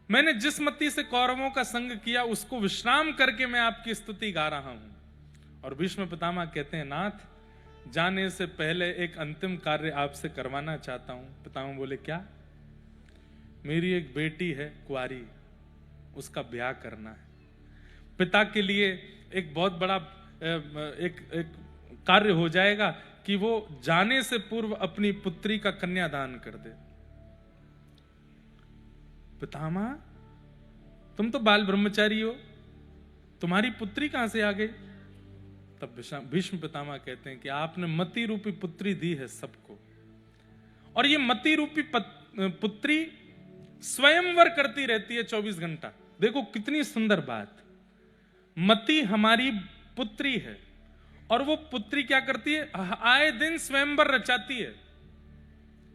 मैंने जिस मति से कौरवों का संग किया उसको विश्राम करके मैं आपकी स्तुति गा रहा हूं। और भीष्म पितामह कहते हैं, नाथ जाने से पहले एक अंतिम कार्य आपसे करवाना चाहता हूं। पितामह बोले, क्या? मेरी एक बेटी है कुंवारी, उसका ब्याह करना है। पिता के लिए एक बहुत बड़ा एक कार्य हो जाएगा कि वो जाने से पूर्व अपनी पुत्री का कन्यादान कर दे। पितामह, तुम तो बाल ब्रह्मचारी हो, तुम्हारी पुत्री कहां से आ गई? तब भीष्म पितामह कहते हैं कि आपने मति रूपी पुत्री दी है सबको, और ये मति रूपी पुत्री स्वयंवर करती रहती है 24 घंटा। देखो कितनी सुंदर बात। मति हमारी पुत्री है और वो पुत्री क्या करती है? आए दिन स्वयंवर रचाती है।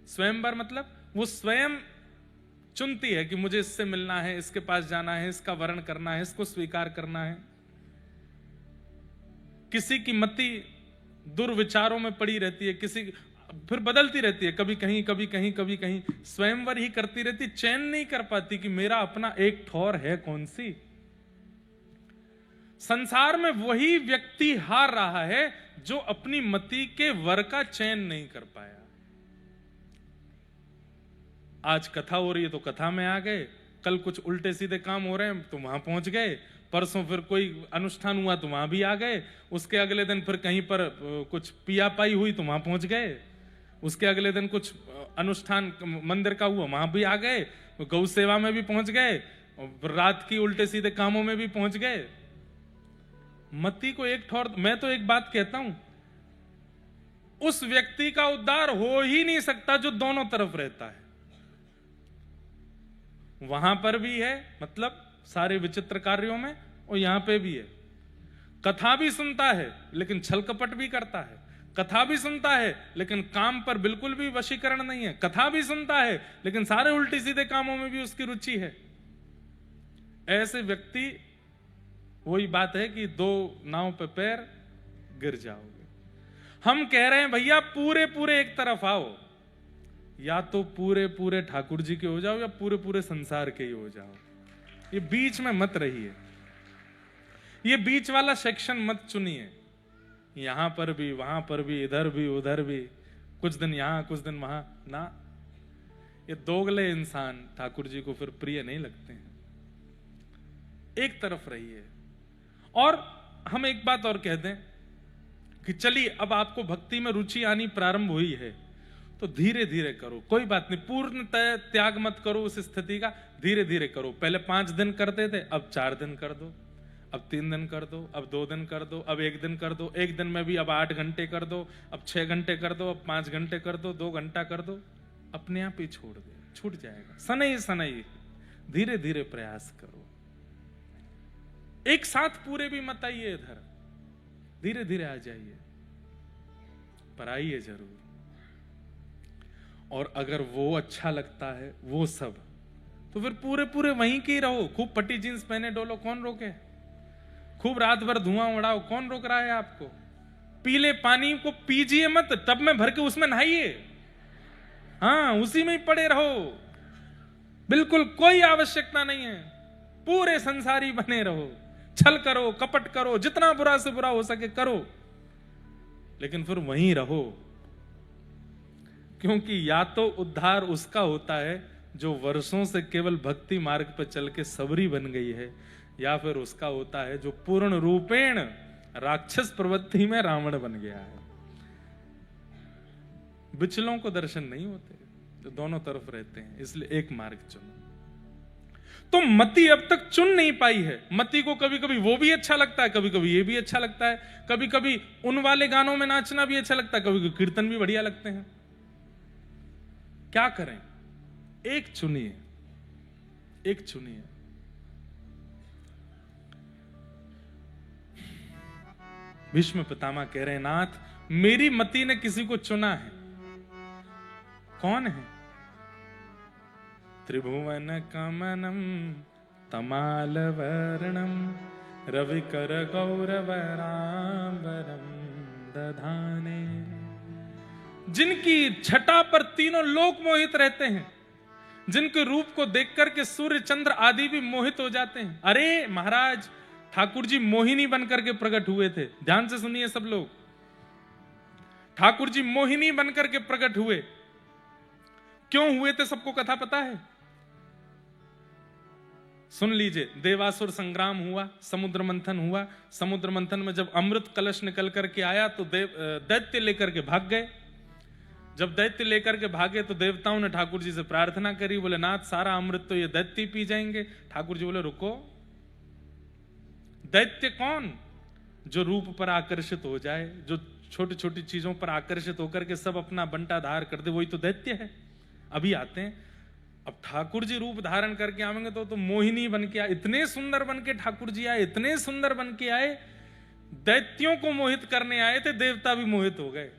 स्वयंवर मतलब वो स्वयं चुनती है कि मुझे इससे मिलना है, इसके पास जाना है, इसका वर्ण करना है, इसको स्वीकार करना है। किसी की मति दुर्विचारों में पड़ी रहती है, किसी फिर बदलती रहती है, कभी कहीं कभी कहीं कभी कहीं, स्वयंवर ही करती रहती, चैन नहीं कर पाती कि मेरा अपना एक ठौर है कौन सी। संसार में वही व्यक्ति हार रहा है जो अपनी मति के वर का चयन नहीं कर पाया। आज कथा हो रही है तो कथा में आ गए, कल कुछ उल्टे सीधे काम हो रहे हैं तो वहां पहुंच गए, परसों फिर कोई अनुष्ठान हुआ तो वहां भी आ गए, उसके अगले दिन फिर कहीं पर कुछ पिया पाई हुई तो वहां पहुंच गए, उसके अगले दिन कुछ अनुष्ठान मंदिर का हुआ वहां भी आ गए, गौ सेवा में भी पहुंच गए, रात की उल्टे सीधे कामों में भी पहुंच गए। मति को एक ठौर। मैं तो एक बात कहता हूं, उस व्यक्ति का उद्धार हो ही नहीं सकता जो दोनों तरफ रहता है। वहां पर भी है, मतलब सारे विचित्र कार्यों में, और यहां पे भी है। कथा भी सुनता है लेकिन छल कपट भी करता है, कथा भी सुनता है लेकिन काम पर बिल्कुल भी वशीकरण नहीं है, कथा भी सुनता है लेकिन सारे उल्टी सीधे कामों में भी उसकी रुचि है। ऐसे व्यक्ति, वही बात है कि दो नाव पे पैर गिर जाओगे। हम कह रहे हैं भैया पूरे पूरे एक तरफ आओ, या तो पूरे पूरे ठाकुर जी के हो जाओ या पूरे पूरे संसार के ही हो जाओ, ये बीच में मत रहिए, ये बीच वाला सेक्शन मत चुनिए। यहां पर भी वहां पर भी, इधर भी उधर भी, कुछ दिन यहां कुछ दिन वहां ना। ये दोगले इंसान ठाकुर जी को फिर प्रिय नहीं लगते हैं। एक तरफ रहिए। और हम एक बात और कह दें कि चलिए अब आपको भक्ति में रुचि आनी प्रारंभ हुई है तो धीरे धीरे करो, कोई बात नहीं, पूर्ण त्याग मत करो उस स्थिति का, धीरे धीरे करो। पहले 5 दिन करते थे, अब 4 दिन कर दो, अब 3 दिन कर दो, अब 2 दिन कर दो, अब 1 दिन कर दो, 1 दिन में भी अब 8 घंटे कर दो, अब 6 घंटे कर दो, अब 5 घंटे कर दो, 2 घंटा कर दो, अपने आप ही छोड़ दो, छूट जाएगा। सनई सनई धीरे धीरे प्रयास करो, एक साथ पूरे भी मत आइए इधर, धीरे धीरे आ जाइए, पर आइए जरूर। और अगर वो अच्छा लगता है वो सब, तो फिर पूरे पूरे वहीं के ही रहो। खूब पट्टी जींस पहने डोलो, कौन रोके? खूब रात भर धुआं उड़ाओ, कौन रोक रहा है आपको? पीले पानी को पीजिए मत, टब में भर के उसमें नहाइए, हाँ उसी में ही पड़े रहो, बिल्कुल कोई आवश्यकता नहीं है। पूरे संसारी बने रहो, छल करो, कपट करो, जितना बुरा से बुरा हो सके करो, लेकिन फिर वहीं रहो। क्योंकि या तो उद्धार उसका होता है जो वर्षों से केवल भक्ति मार्ग पर चल के सबरी बन गई है, या फिर उसका होता है जो पूर्ण रूपेण राक्षस प्रवृत्ति में रावण बन गया है। बिचलों को दर्शन नहीं होते, जो दोनों तरफ रहते हैं। इसलिए एक मार्ग चुनो। तो मति अब तक चुन नहीं पाई है। मति को कभी कभी वो भी अच्छा लगता है, कभी कभी ये भी अच्छा लगता है, कभी कभी उन वाले गानों में नाचना भी अच्छा लगता है, कभी कभी कीर्तन भी बढ़िया लगते हैं। क्या करें? एक चुनिए, एक चुनिए। भीष्म पितामह कह रहे हैं, नाथ मेरी मति ने किसी को चुना है। कौन है? त्रिभुवन कमनम तमाल वर्णम रविकर गौरवरांबरम दधाने। जिनकी छटा पर तीनों लोक मोहित रहते हैं, जिनके रूप को देख करके सूर्य चंद्र आदि भी मोहित हो जाते हैं। अरे महाराज, ठाकुर जी मोहिनी बनकर के प्रकट हुए थे। ध्यान से सुनिए सब लोग, ठाकुर जी मोहिनी बनकर के प्रकट हुए। क्यों हुए थे सबको कथा पता है? सुन लीजिए। देवासुर संग्राम हुआ, समुद्र मंथन हुआ। समुद्र मंथन में जब अमृत कलश निकल करके आया तो दैत्य लेकर के भाग गए। जब दैत्य लेकर के भागे तो देवताओं ने ठाकुर जी से प्रार्थना करी, बोले नाथ सारा अमृत तो ये दैत्य पी जाएंगे। ठाकुर जी बोले रुको, दैत्य कौन? जो रूप पर आकर्षित हो जाए, जो छोटी छोटी चीजों पर आकर्षित होकर के सब अपना बंटाधार कर दे, वही तो दैत्य है। अभी आते हैं। अब ठाकुर जी रूप धारण करके आएंगे तो मोहिनी बन के आए। इतने सुंदर बन के ठाकुर जी आए, इतने सुंदर बन के आए, दैत्यों को मोहित करने आए थे, देवता भी मोहित हो गए।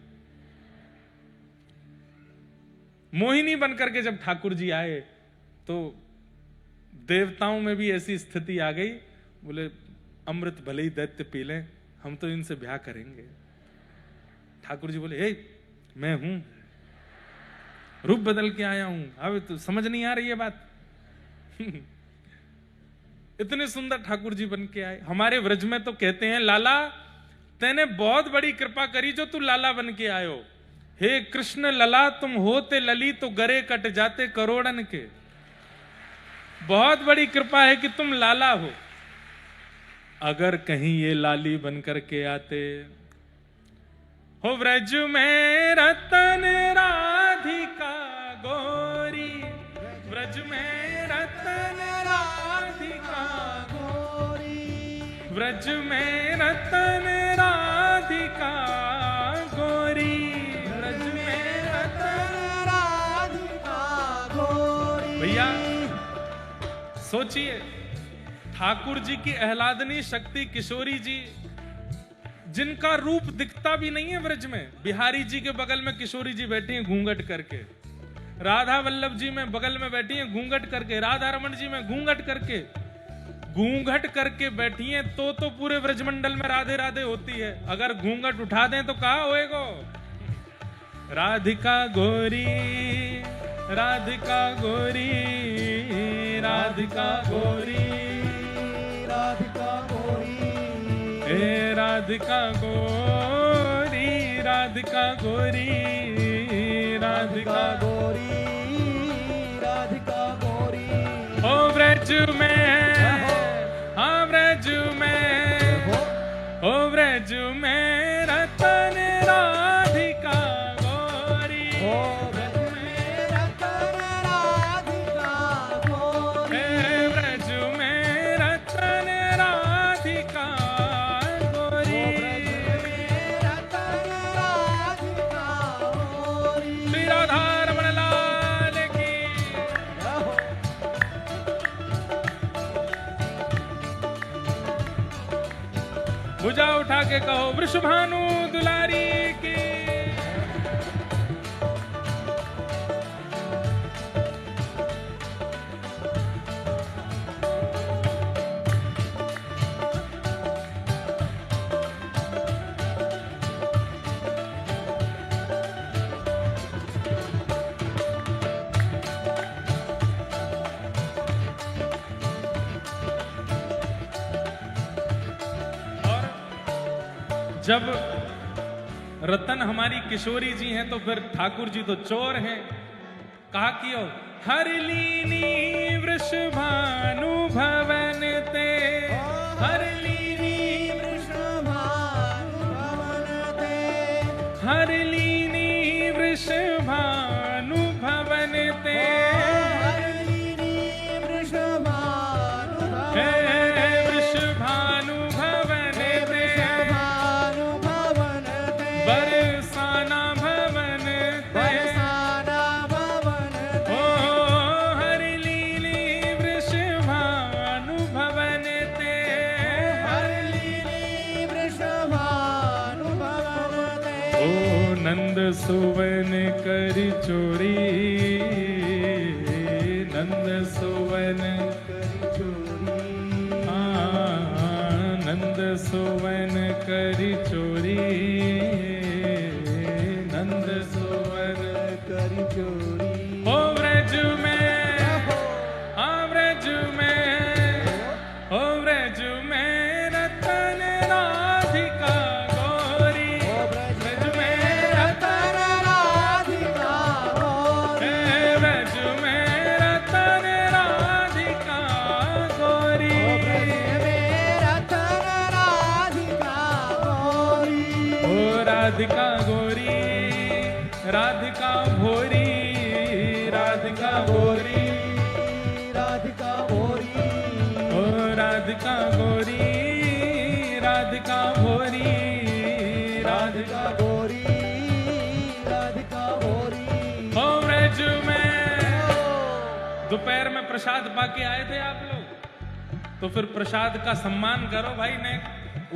मोहिनी बनकर के जब ठाकुर जी आए तो देवताओं में भी ऐसी स्थिति आ गई, बोले अमृत भले ही दैत्य पी लें, हम तो इनसे ब्याह करेंगे। ठाकुर जी बोले हे मैं हूं, रूप बदल के आया हूं। अब तो समझ नहीं आ रही है बात। इतने सुंदर ठाकुर जी बन के आए। हमारे व्रज में तो कहते हैं लाला तैने बहुत बड़ी कृपा करी जो तू लाला बन के आयो। हे कृष्ण लला तुम होते लली तो गरे कट जाते करोड़न के। बहुत बड़ी कृपा है कि तुम लाला हो। अगर कहीं ये लाली बन करके आते हो व्रज में रतन राधिका गोरी, व्रज में रतन राधिका गोरी, व्रज में रतन राधिका गोरी, व्रज में रतन राधिका गोरी। भैया सोचिए, ठाकुर जी की आह्लादनी शक्ति किशोरी जी, जिनका रूप दिखता भी नहीं है व्रज में। बिहारी जी के बगल में किशोरी जी बैठी हैं घूंघट करके, राधा वल्लभ जी में बगल में बैठी हैं घूंघट करके, राधा रमन जी में घूंघट करके बैठी हैं। तो पूरे व्रजमंडल में राधे राधे होती है। अगर घूंघट उठा दें तो कहाँ होएगा? राधिका गोरी, राधिका गोरी, राधिका गोरी, राधिका गोरी, हे राधिका गोरी, राधिका गोरी, राधिका गोरी, राधिका गोरी। ओ व्रज में, हाँ व्रज में, ओ व्रज में रतन राधिका गोरी, ओ व्रज में रतन राधिका गोरी, हे व्रज में रतन राधिका गोरी, रतन राधिका गोरी। श्री राधा रमण लाल की। भुजा उठा के कहो वृषभानु दुलारी की। जब रतन हमारी किशोरी जी हैं तो फिर ठाकुर जी तो चोर हैं। कहा कियो हर लीनी वृषभानु भवन ते, हर लीनी वृषभानु भवन ते, हर लीनी वृषभानु भवन ते, हर लीनी वृषभानु भवन ते, बरसाना भवन ते, ओ हर लीली वृषभानु भवन ते, हर लीली वृषभानु भवन ते। ओ नंद सुवन कर चोरी, नंद सुवन कर चोरी, नंद सुवन कर चोरी, नंद सुवन कर चोरी। ओ व्रज में, राधिका गोरी, राधिका भोरी, राधिका गोरी, राधिका गोरी। हो ब्रज में दोपहर में प्रसाद पाके आए थे आप लोग, तो फिर प्रसाद का सम्मान करो भाई, ने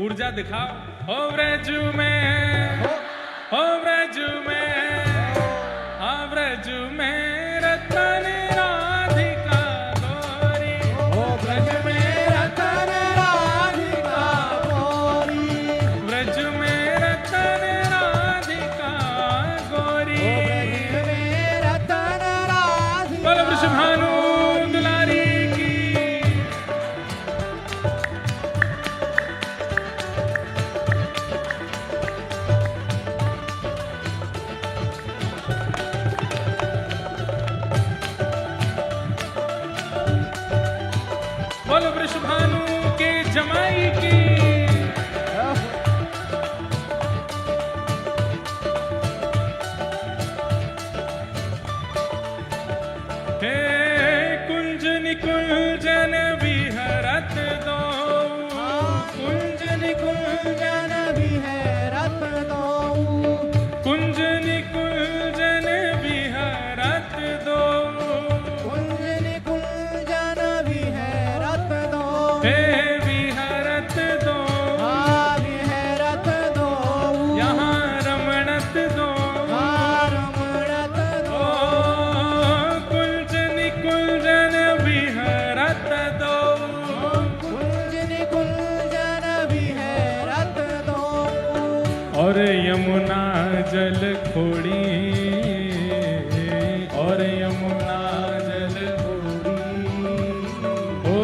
ऊर्जा दिखाओ। हो ब्रज में, हो ब्रज में, हो ब्रज में रतन राधिका गोरी, हो ब्रज में रतन राधिका गोरी, ब्रज में रतन राधिका गोरी। हो ब्रज में रतन राधिका। बोलो वृषभानु दुलारी की। बोलो वृषभानु के जमाई की। हे कुंज निकुंजन विहरत दो, कुंज निकुंजन विहरत दो, कुंज निकुंजन विहरत दो, कुंज निकुंजन विहरत दो, हे विहरत दो, विहरत दो, यहाँ रमणत दो, रमणत दो, कुंज निकुंजन विहरत दो, कुंज निकुंजन विहरत दो, और यमुना जल खोड़ी, और यमुना जल खोड़ी। ओ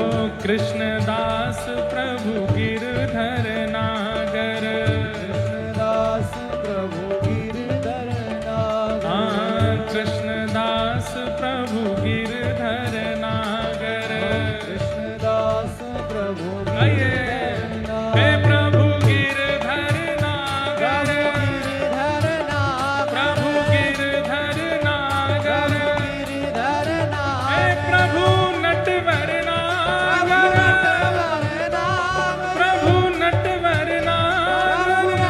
कृष्णदास प्रभु गिरधर नागर, कृष्णदास प्रभु गिरधर नागर, कृष्णदास प्रभु गिरधर नागर। कृष्णदास प्रभु आइए, गिरधर हे नागर, प्रभु गिरधर नागर, गिरधर नागर, प्रभु गिरधर नागर, गिरधर हे नागर, प्रभु नटवर नागर, प्रभु नटवर नागर,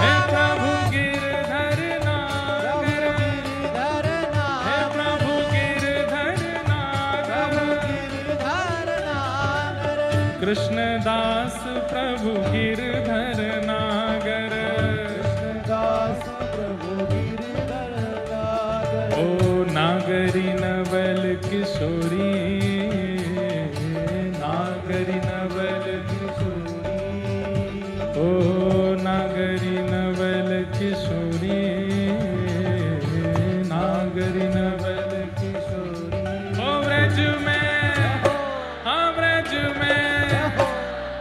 हे प्रभु गिरधर नागर, हे प्रभु गिरधर नागर। कृष्णदास प्रभु गिरधर नागर, कृष्णदास प्रभु गिरधर नागर, ओ नागरी नवल किशोरी, नागरी नवल किशोरी, ओ नागरी नवल किशोरी, नागरी नवल किशोरी। ओ ब्रज में, हाँ ब्रज में,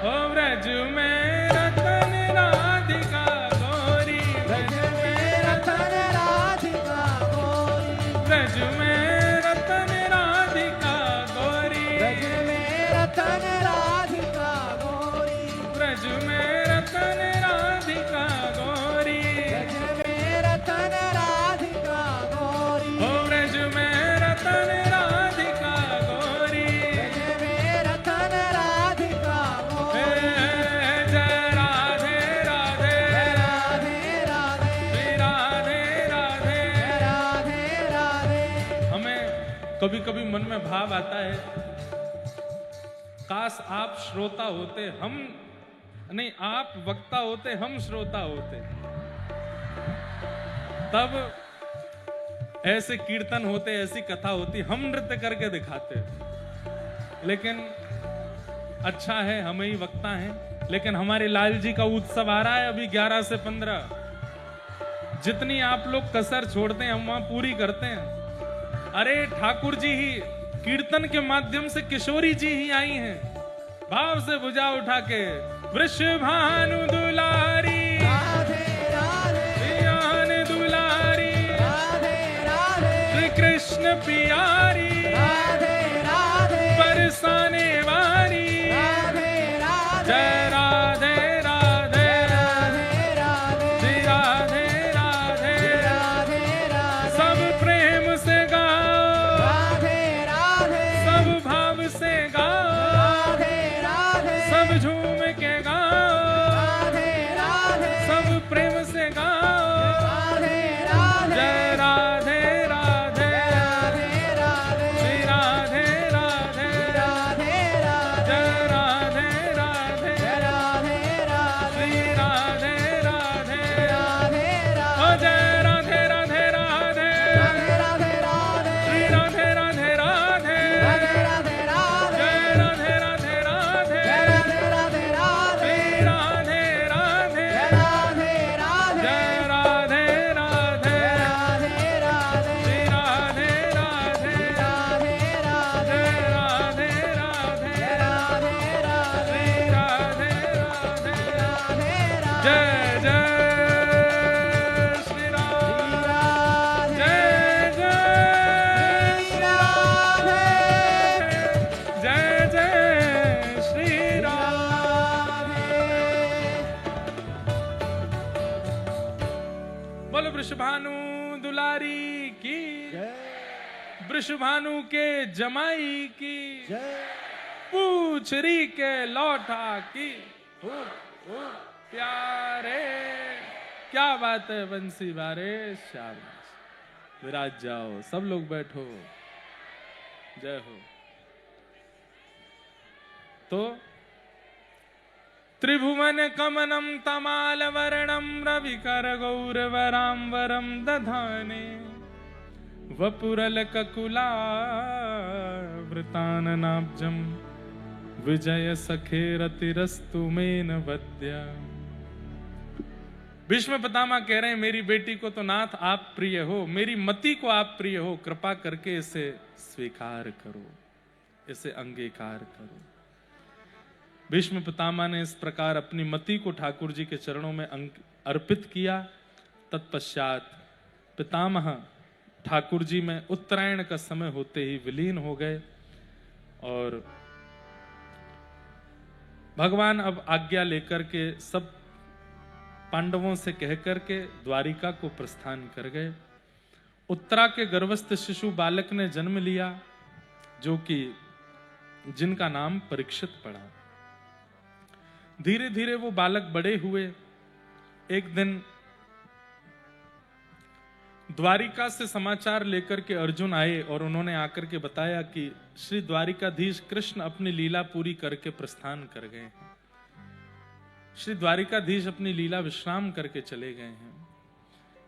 ओ ब्रज में रतन राधिका गोरी, ब्रज में रतन राधिका गोरी, ब्रज में रतन राधिका गोरी, ब्रज में रतन राधिका गोरी, ब्रज में रतन राधिका गोरी, ब्रज में रतन राधिका गोरी, ओ ब्रज में रतन राधिका गोरी। ब्रज में रतन राधिका हे गोरी। जय राधे राधे, राधे राधे, श्री राधे राधे। राधे राधे। हमें कभी कभी मन में भाव आता है, काश आप श्रोता होते, हम नहीं, आप वक्ता होते, हम श्रोता होते, तब ऐसे कीर्तन होते, ऐसी कथा होती, हम नृत्य करके दिखाते। लेकिन अच्छा है हम ही वक्ता हैं, लेकिन हमारे लाल जी का उत्सव आ रहा है अभी 11 से 15। जितनी आप लोग कसर छोड़ते हैं हम वहां पूरी करते हैं। अरे ठाकुर जी ही कीर्तन के माध्यम से, किशोरी जी ही आई हैं भाव से भुजा उठा के, वृषभानु दुलारी, राधे राधे, प्रियान दुलारी, राधे राधे, श्री कृष्ण प्यारी, राधे राधे, बरसाने वाली, राधे राधे, जय राधे राधे, राधे राधे, श्री राधे राधे, राधे राधे, सब प्रेम से गाओ, राधे राधे, सब भाव से गाओ, राधे जय श्री राम, राधे जय जय राधे जय जय श्री राम। बोलो वृषभानु दुलारी की, वृषभानु के जमाई की, पूछरी के लौटा की। प्यारे क्या बात है बंसी बारे, शाबाश, विराज जाओ, सब लोग बैठो, जय हो। तो त्रिभुवन कमनम तमाल वर्णम रविकर गौरवराम्बरम दधाने वपुरल ककुला वृताननाब्जम विजय सखेरतिरस्तु मेन वद्या। भीष्म पितामह कह रहे हैं मेरी बेटी को तो नाथ आप प्रिय हो, मेरी मति को आप प्रिय हो, कृपा करके इसे स्वीकार करो, इसे अंगीकार करो। भीष्म पितामह ने इस प्रकार अपनी मति को ठाकुर जी के चरणों में अर्पित किया। तत्पश्चात पितामह ठाकुर जी में उत्तरायण का समय होते ही विलीन हो गए और भगवान अब आज्ञा लेकर के सब पांडवों से कहकर के द्वारिका को प्रस्थान कर गए। उत्तरा के गर्भस्थ शिशु बालक ने जन्म लिया जो कि जिनका नाम परीक्षित पड़ा। धीरे धीरे वो बालक बड़े हुए। एक दिन द्वारिका से समाचार लेकर के अर्जुन आए और उन्होंने आकर के बताया कि श्री द्वारिकाधीश कृष्ण अपनी लीला पूरी करके प्रस्थान कर गए हैं। श्री द्वारिकाधीश अपनी लीला विश्राम करके चले गए हैं।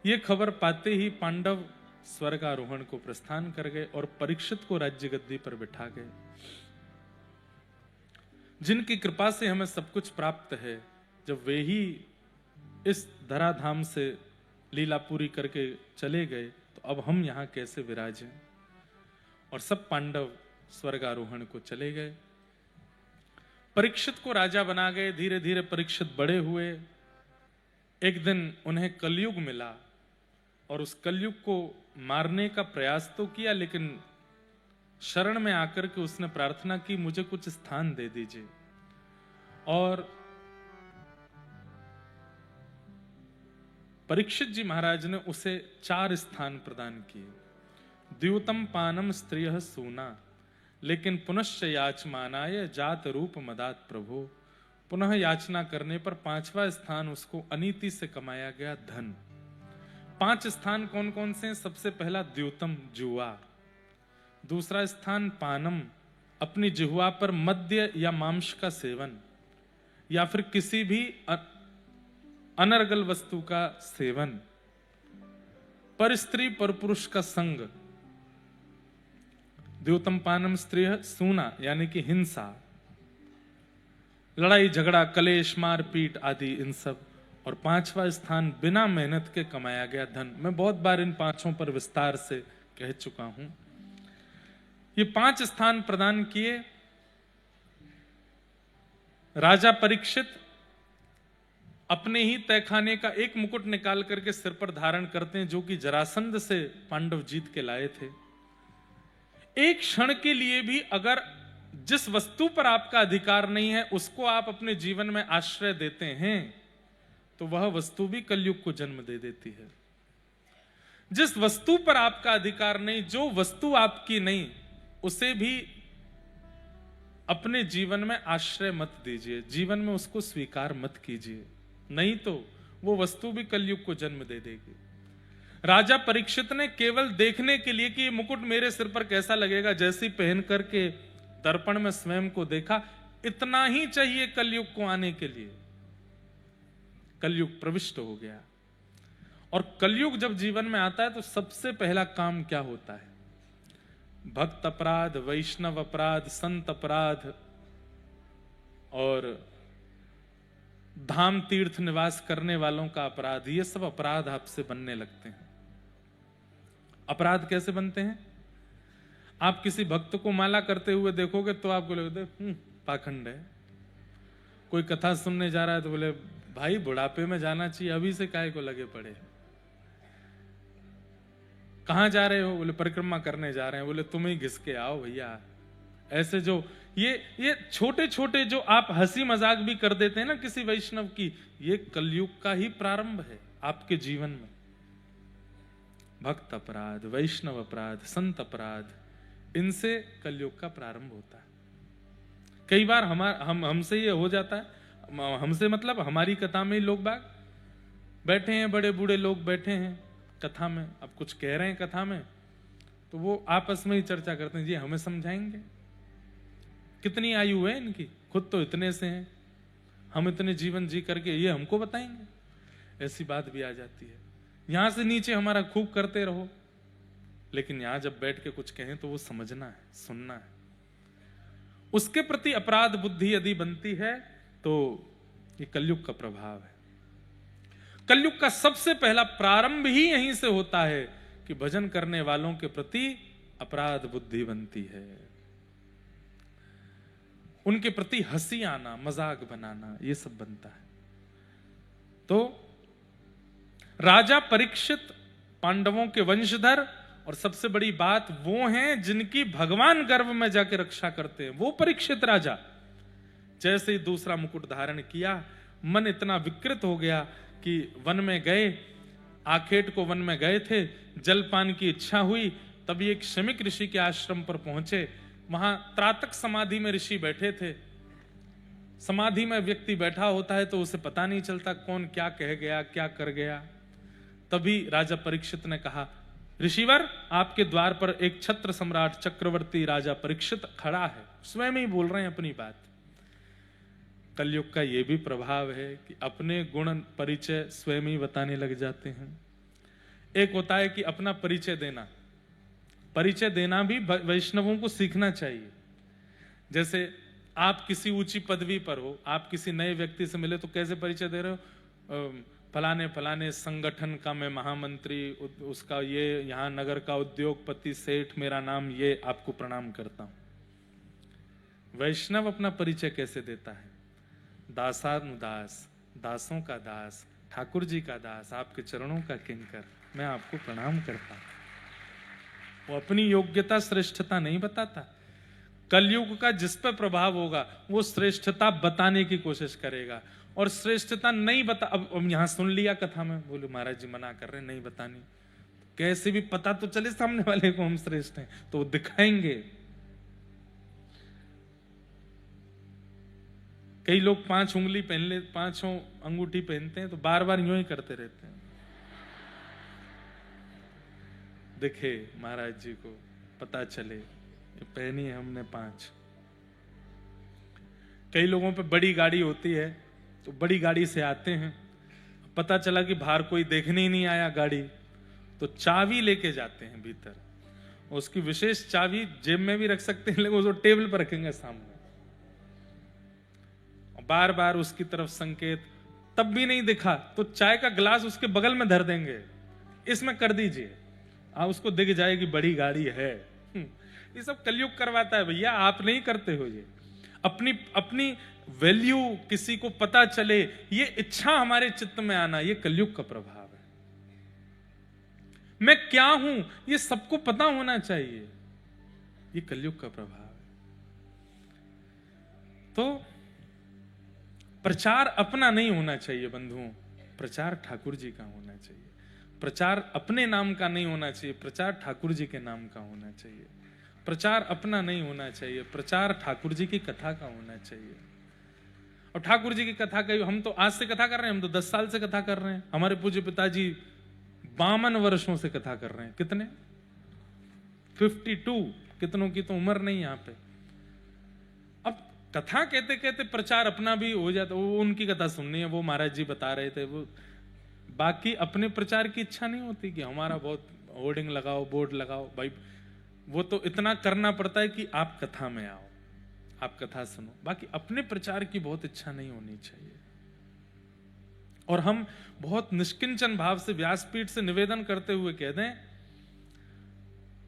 ये खबर पाते ही पांडव स्वर्गारोहण को प्रस्थान कर गए और परीक्षित को राज्य गद्दी पर बिठा गए। जिनकी कृपा से हमें सब कुछ प्राप्त है, जब वे ही इस धराधाम से लीला पूरी करके चले गए तो अब हम यहां कैसे विराजें। और सब पांडव स्वर्गारोहण को चले गए। परीक्षित को राजा बना गए। धीरे धीरे परीक्षित बड़े हुए। एक दिन उन्हें कलयुग मिला और उस कलयुग को मारने का प्रयास तो किया, लेकिन शरण में आकर के उसने प्रार्थना की मुझे कुछ स्थान दे दीजिए। और परीक्षित जी महाराज ने उसे 4 स्थान प्रदान किए। द्यूतम पानम स्त्रियः सूना, लेकिन पुनश्च याचमानाय जात रूप मदात प्रभु। पुनः याचना करने पर 5वां स्थान उसको अनीति से कमाया गया धन। 5 स्थान कौन कौन से हैं? सबसे पहला द्यूतम, जुआ। दूसरा स्थान पानम, अपनी जिह्वा पर मद्य या मांस का सेवन या फिर किसी भी अनर्गल वस्तु का सेवन। पर स्त्री पर पुरुष का संग। द्यूतम पानम स्त्रियः सूना यानी कि हिंसा, लड़ाई झगड़ा, कलेश, मारपीट आदि इन सब। और 5वां स्थान बिना मेहनत के कमाया गया धन। मैं बहुत बार इन 5 पर विस्तार से कह चुका हूं। ये 5 स्थान प्रदान किए। राजा परीक्षित अपने ही तहखाने का एक मुकुट निकाल करके सिर पर धारण करते हैं, जो कि जरासंध से पांडव जीत के लाए थे। एक क्षण के लिए भी अगर जिस वस्तु पर आपका अधिकार नहीं है उसको आप अपने जीवन में आश्रय देते हैं तो वह वस्तु भी कलयुग को जन्म दे देती है। जिस वस्तु पर आपका अधिकार नहीं, जो वस्तु आपकी नहीं, उसे भी अपने जीवन में आश्रय मत दीजिए, जीवन में उसको स्वीकार मत कीजिए, नहीं तो वो वस्तु भी कलयुग को जन्म दे देगी। राजा परीक्षित ने केवल देखने के लिए कि ये मुकुट मेरे सिर पर कैसा लगेगा, जैसे पहन करके दर्पण में स्वयं को देखा, इतना ही चाहिए कलयुग को आने के लिए। कलयुग प्रविष्ट हो गया। और कलयुग जब जीवन में आता है तो सबसे पहला काम क्या होता है? भक्त अपराध, वैष्णव अपराध, संत अपराध और धाम तीर्थ निवास करने वालों का अपराध, ये सब अपराध आपसे बनने लगते हैं। अपराध कैसे बनते हैं? आप किसी भक्त को माला करते हुए देखोगे तो आपको लगेगा पाखंड है। कोई कथा सुनने जा रहा है तो बोले भाई बुढ़ापे में जाना चाहिए, अभी से काहे को लगे पड़े। कहां जा रहे हो? बोले परिक्रमा करने जा रहे हैं। बोले तुम ही घिस के आओ भैया। ऐसे जो ये छोटे छोटे जो आप हंसी मजाक भी कर देते हैं ना किसी वैष्णव की, ये कलयुग का ही प्रारंभ है आपके जीवन में। भक्त अपराध, वैष्णव अपराध, संत अपराध, इनसे कलयुग का प्रारंभ होता है। कई बार हमसे ये हो जाता है, हमसे मतलब हमारी कथा में ही लोग बाग बैठे हैं, बड़े बूढ़े लोग बैठे हैं कथा में, अब कुछ कह रहे हैं कथा में, तो वो आपस में ही चर्चा करते हैं, जी हमें समझाएंगे, कितनी आयु है इनकी, खुद तो इतने से हैं, हम इतने जीवन जी करके ये हमको बताएंगे। ऐसी बात भी आ जाती है। यहां से नीचे हमारा खूब करते रहो, लेकिन यहां जब बैठ के कुछ कहें तो वो समझना है, सुनना है। उसके प्रति अपराध बुद्धि यदि बनती है तो ये कलयुग का प्रभाव है। कलयुग का सबसे पहला प्रारंभ ही यहीं से होता है कि भजन करने वालों के प्रति अपराध बुद्धि बनती है, उनके प्रति हंसी आना, मजाक बनाना, ये सब बनता है। तो राजा परीक्षित पांडवों के वंशधर, और सबसे बड़ी बात वो हैं जिनकी भगवान गर्भ में जाके रक्षा करते हैं, वो परीक्षित राजा। जैसे ही दूसरा मुकुट धारण किया, मन इतना विकृत हो गया कि वन में गए, आखेट को वन में गए थे, जलपान की इच्छा हुई, तभी एक शमिक ऋषि के आश्रम पर पहुंचे। वहां त्रातक समाधि में ऋषि बैठे थे। समाधि में व्यक्ति बैठा होता है तो उसे पता नहीं चलता कौन क्या कह गया, क्या कर गया। तभी राजा परीक्षित ने कहा, ऋषिवर आपके द्वार पर एक छत्र सम्राट चक्रवर्ती राजा परीक्षित खड़ा है। स्वयं ही बोल रहे हैं अपनी बात। कलयुग का यह भी प्रभाव है कि अपने गुण परिचय स्वयं ही बताने लग जाते हैं। एक होता है कि अपना परिचय देना, परिचय देना भी वैष्णवों को सीखना चाहिए। जैसे आप किसी ऊंची पदवी पर हो, आप किसी नए व्यक्ति से मिले तो कैसे परिचय दे रहे हो, फलाने फलाने संगठन का मैं महामंत्री, उसका ये यहाँ नगर का उद्योगपति सेठ, मेरा नाम ये, आपको प्रणाम करता हूं। वैष्णव अपना परिचय कैसे देता है, दासानुदास, दासों का दास, ठाकुर जी का दास, आपके चरणों का किंकर, मैं आपको प्रणाम करता हूं। वो अपनी योग्यता श्रेष्ठता नहीं बताता। कलयुग का जिस पर प्रभाव होगा वो श्रेष्ठता बताने की कोशिश करेगा, और श्रेष्ठता नहीं बता, अब यहां सुन लिया कथा में, बोले महाराज जी मना कर रहे हैं नहीं बतानी, कैसे भी पता तो चले सामने वाले को हम श्रेष्ठ हैं, तो वो दिखाएंगे। कई लोग 5 उंगली पहन ले, 5 अंगूठी पहनते हैं तो बार बार यूं ही करते रहते हैं। दिखे महाराज जी को, पता चले कि पहनी है हमने 5। कई लोगों पे बड़ी गाड़ी होती है तो बड़ी गाड़ी से आते हैं, पता चला कि बाहर कोई देखने ही नहीं आया गाड़ी, तो चाबी लेके जाते हैं भीतर, उसकी विशेष चाबी जेब में भी रख सकते हैं, लेकिन उसको टेबल पर रखेंगे सामने, बार बार उसकी तरफ संकेत, तब भी नहीं दिखा तो चाय का गिलास उसके बगल में धर देंगे, इसमें कर दीजिए, उसको दिख जाएगी बड़ी गाड़ी है। ये सब कलयुग करवाता है भैया, आप नहीं करते हो ये। अपनी वैल्यू किसी को पता चले, ये इच्छा हमारे चित्त में आना, ये कलयुग का प्रभाव है। मैं क्या हूं ये सबको पता होना चाहिए, ये कलयुग का प्रभाव है। तो प्रचार अपना नहीं होना चाहिए बंधुओं, प्रचार ठाकुर जी का होना चाहिए। प्रचार अपने नाम का नहीं होना चाहिए, प्रचार ठाकुर जी के नाम का होना चाहिए। प्रचार अपना नहीं होना चाहिए, प्रचार ठाकुर जी की कथा का होना चाहिए। और ठाकुर जी की कथा का, हम तो आज से कथा कर रहे हैं, हम तो 10 साल से कथा कर रहे हैं। हमारे पूज्य पिताजी 52 वर्षों से कथा कर रहे हैं। कितने? 52। कितनों की तो उम्र नहीं यहाँ पे। अब कथा कहते कहते प्रचार अपना भी हो जाता, वो उनकी कथा सुननी है, वो महाराज जी बता रहे थे, वो बाकी अपने प्रचार की इच्छा नहीं होती कि हमारा बहुत होर्डिंग लगाओ, बोर्ड लगाओ। भाई वो तो इतना करना पड़ता है कि आप कथा में आओ, आप कथा सुनो, बाकी अपने प्रचार की बहुत इच्छा नहीं होनी चाहिए। और हम बहुत निष्किंचन भाव से व्यासपीठ से निवेदन करते हुए कह दें,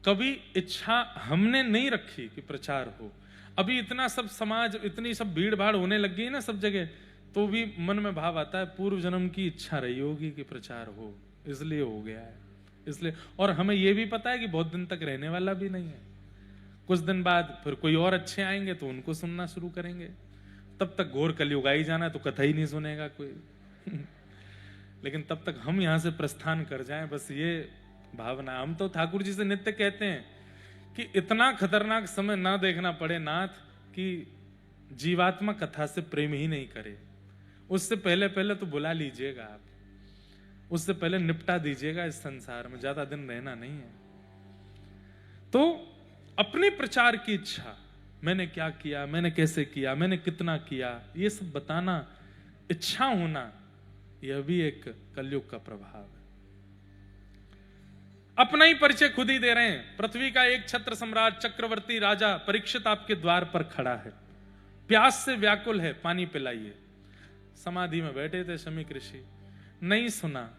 कभी इच्छा हमने नहीं रखी कि प्रचार हो। अभी इतना सब समाज, इतनी सब भीड़ भाड़ होने लग गई है ना सब जगह, तो भी मन में भाव आता है पूर्व जन्म की इच्छा रही होगी कि प्रचार हो, इसलिए हो गया है, इसलिए। और हमें यह भी पता है कि बहुत दिन तक रहने वाला भी नहीं है, कुछ दिन बाद फिर कोई और अच्छे आएंगे तो उनको सुनना शुरू करेंगे, तब तक घोर कलयुग ही जाना है तो कथा ही नहीं सुनेगा कोई। लेकिन तब तक हम यहां से प्रस्थान कर जाएं, बस ये भावना। हम तो ठाकुर जी से नित्य कहते हैं कि इतना खतरनाक समय ना देखना पड़े नाथ कि जीवात्मा कथा से प्रेम ही नहीं करे, उससे पहले पहले तो बुला लीजिएगा आप, उससे पहले निपटा दीजिएगा इस संसार में, ज्यादा दिन रहना नहीं है। तो अपने प्रचार की इच्छा, मैंने क्या किया, मैंने कैसे किया, मैंने कितना किया, ये सब बताना, इच्छा होना, यह भी एक कलयुग का प्रभाव है। अपना ही परिचय खुद ही दे रहे हैं। पृथ्वी का एक छत्र सम्राट चक्रवर्ती राजा परीक्षित आपके द्वार पर खड़ा है, प्यास से व्याकुल है, पानी पिलाइए। समाधि में बैठे थे शमीक ऋषि, नहीं सुना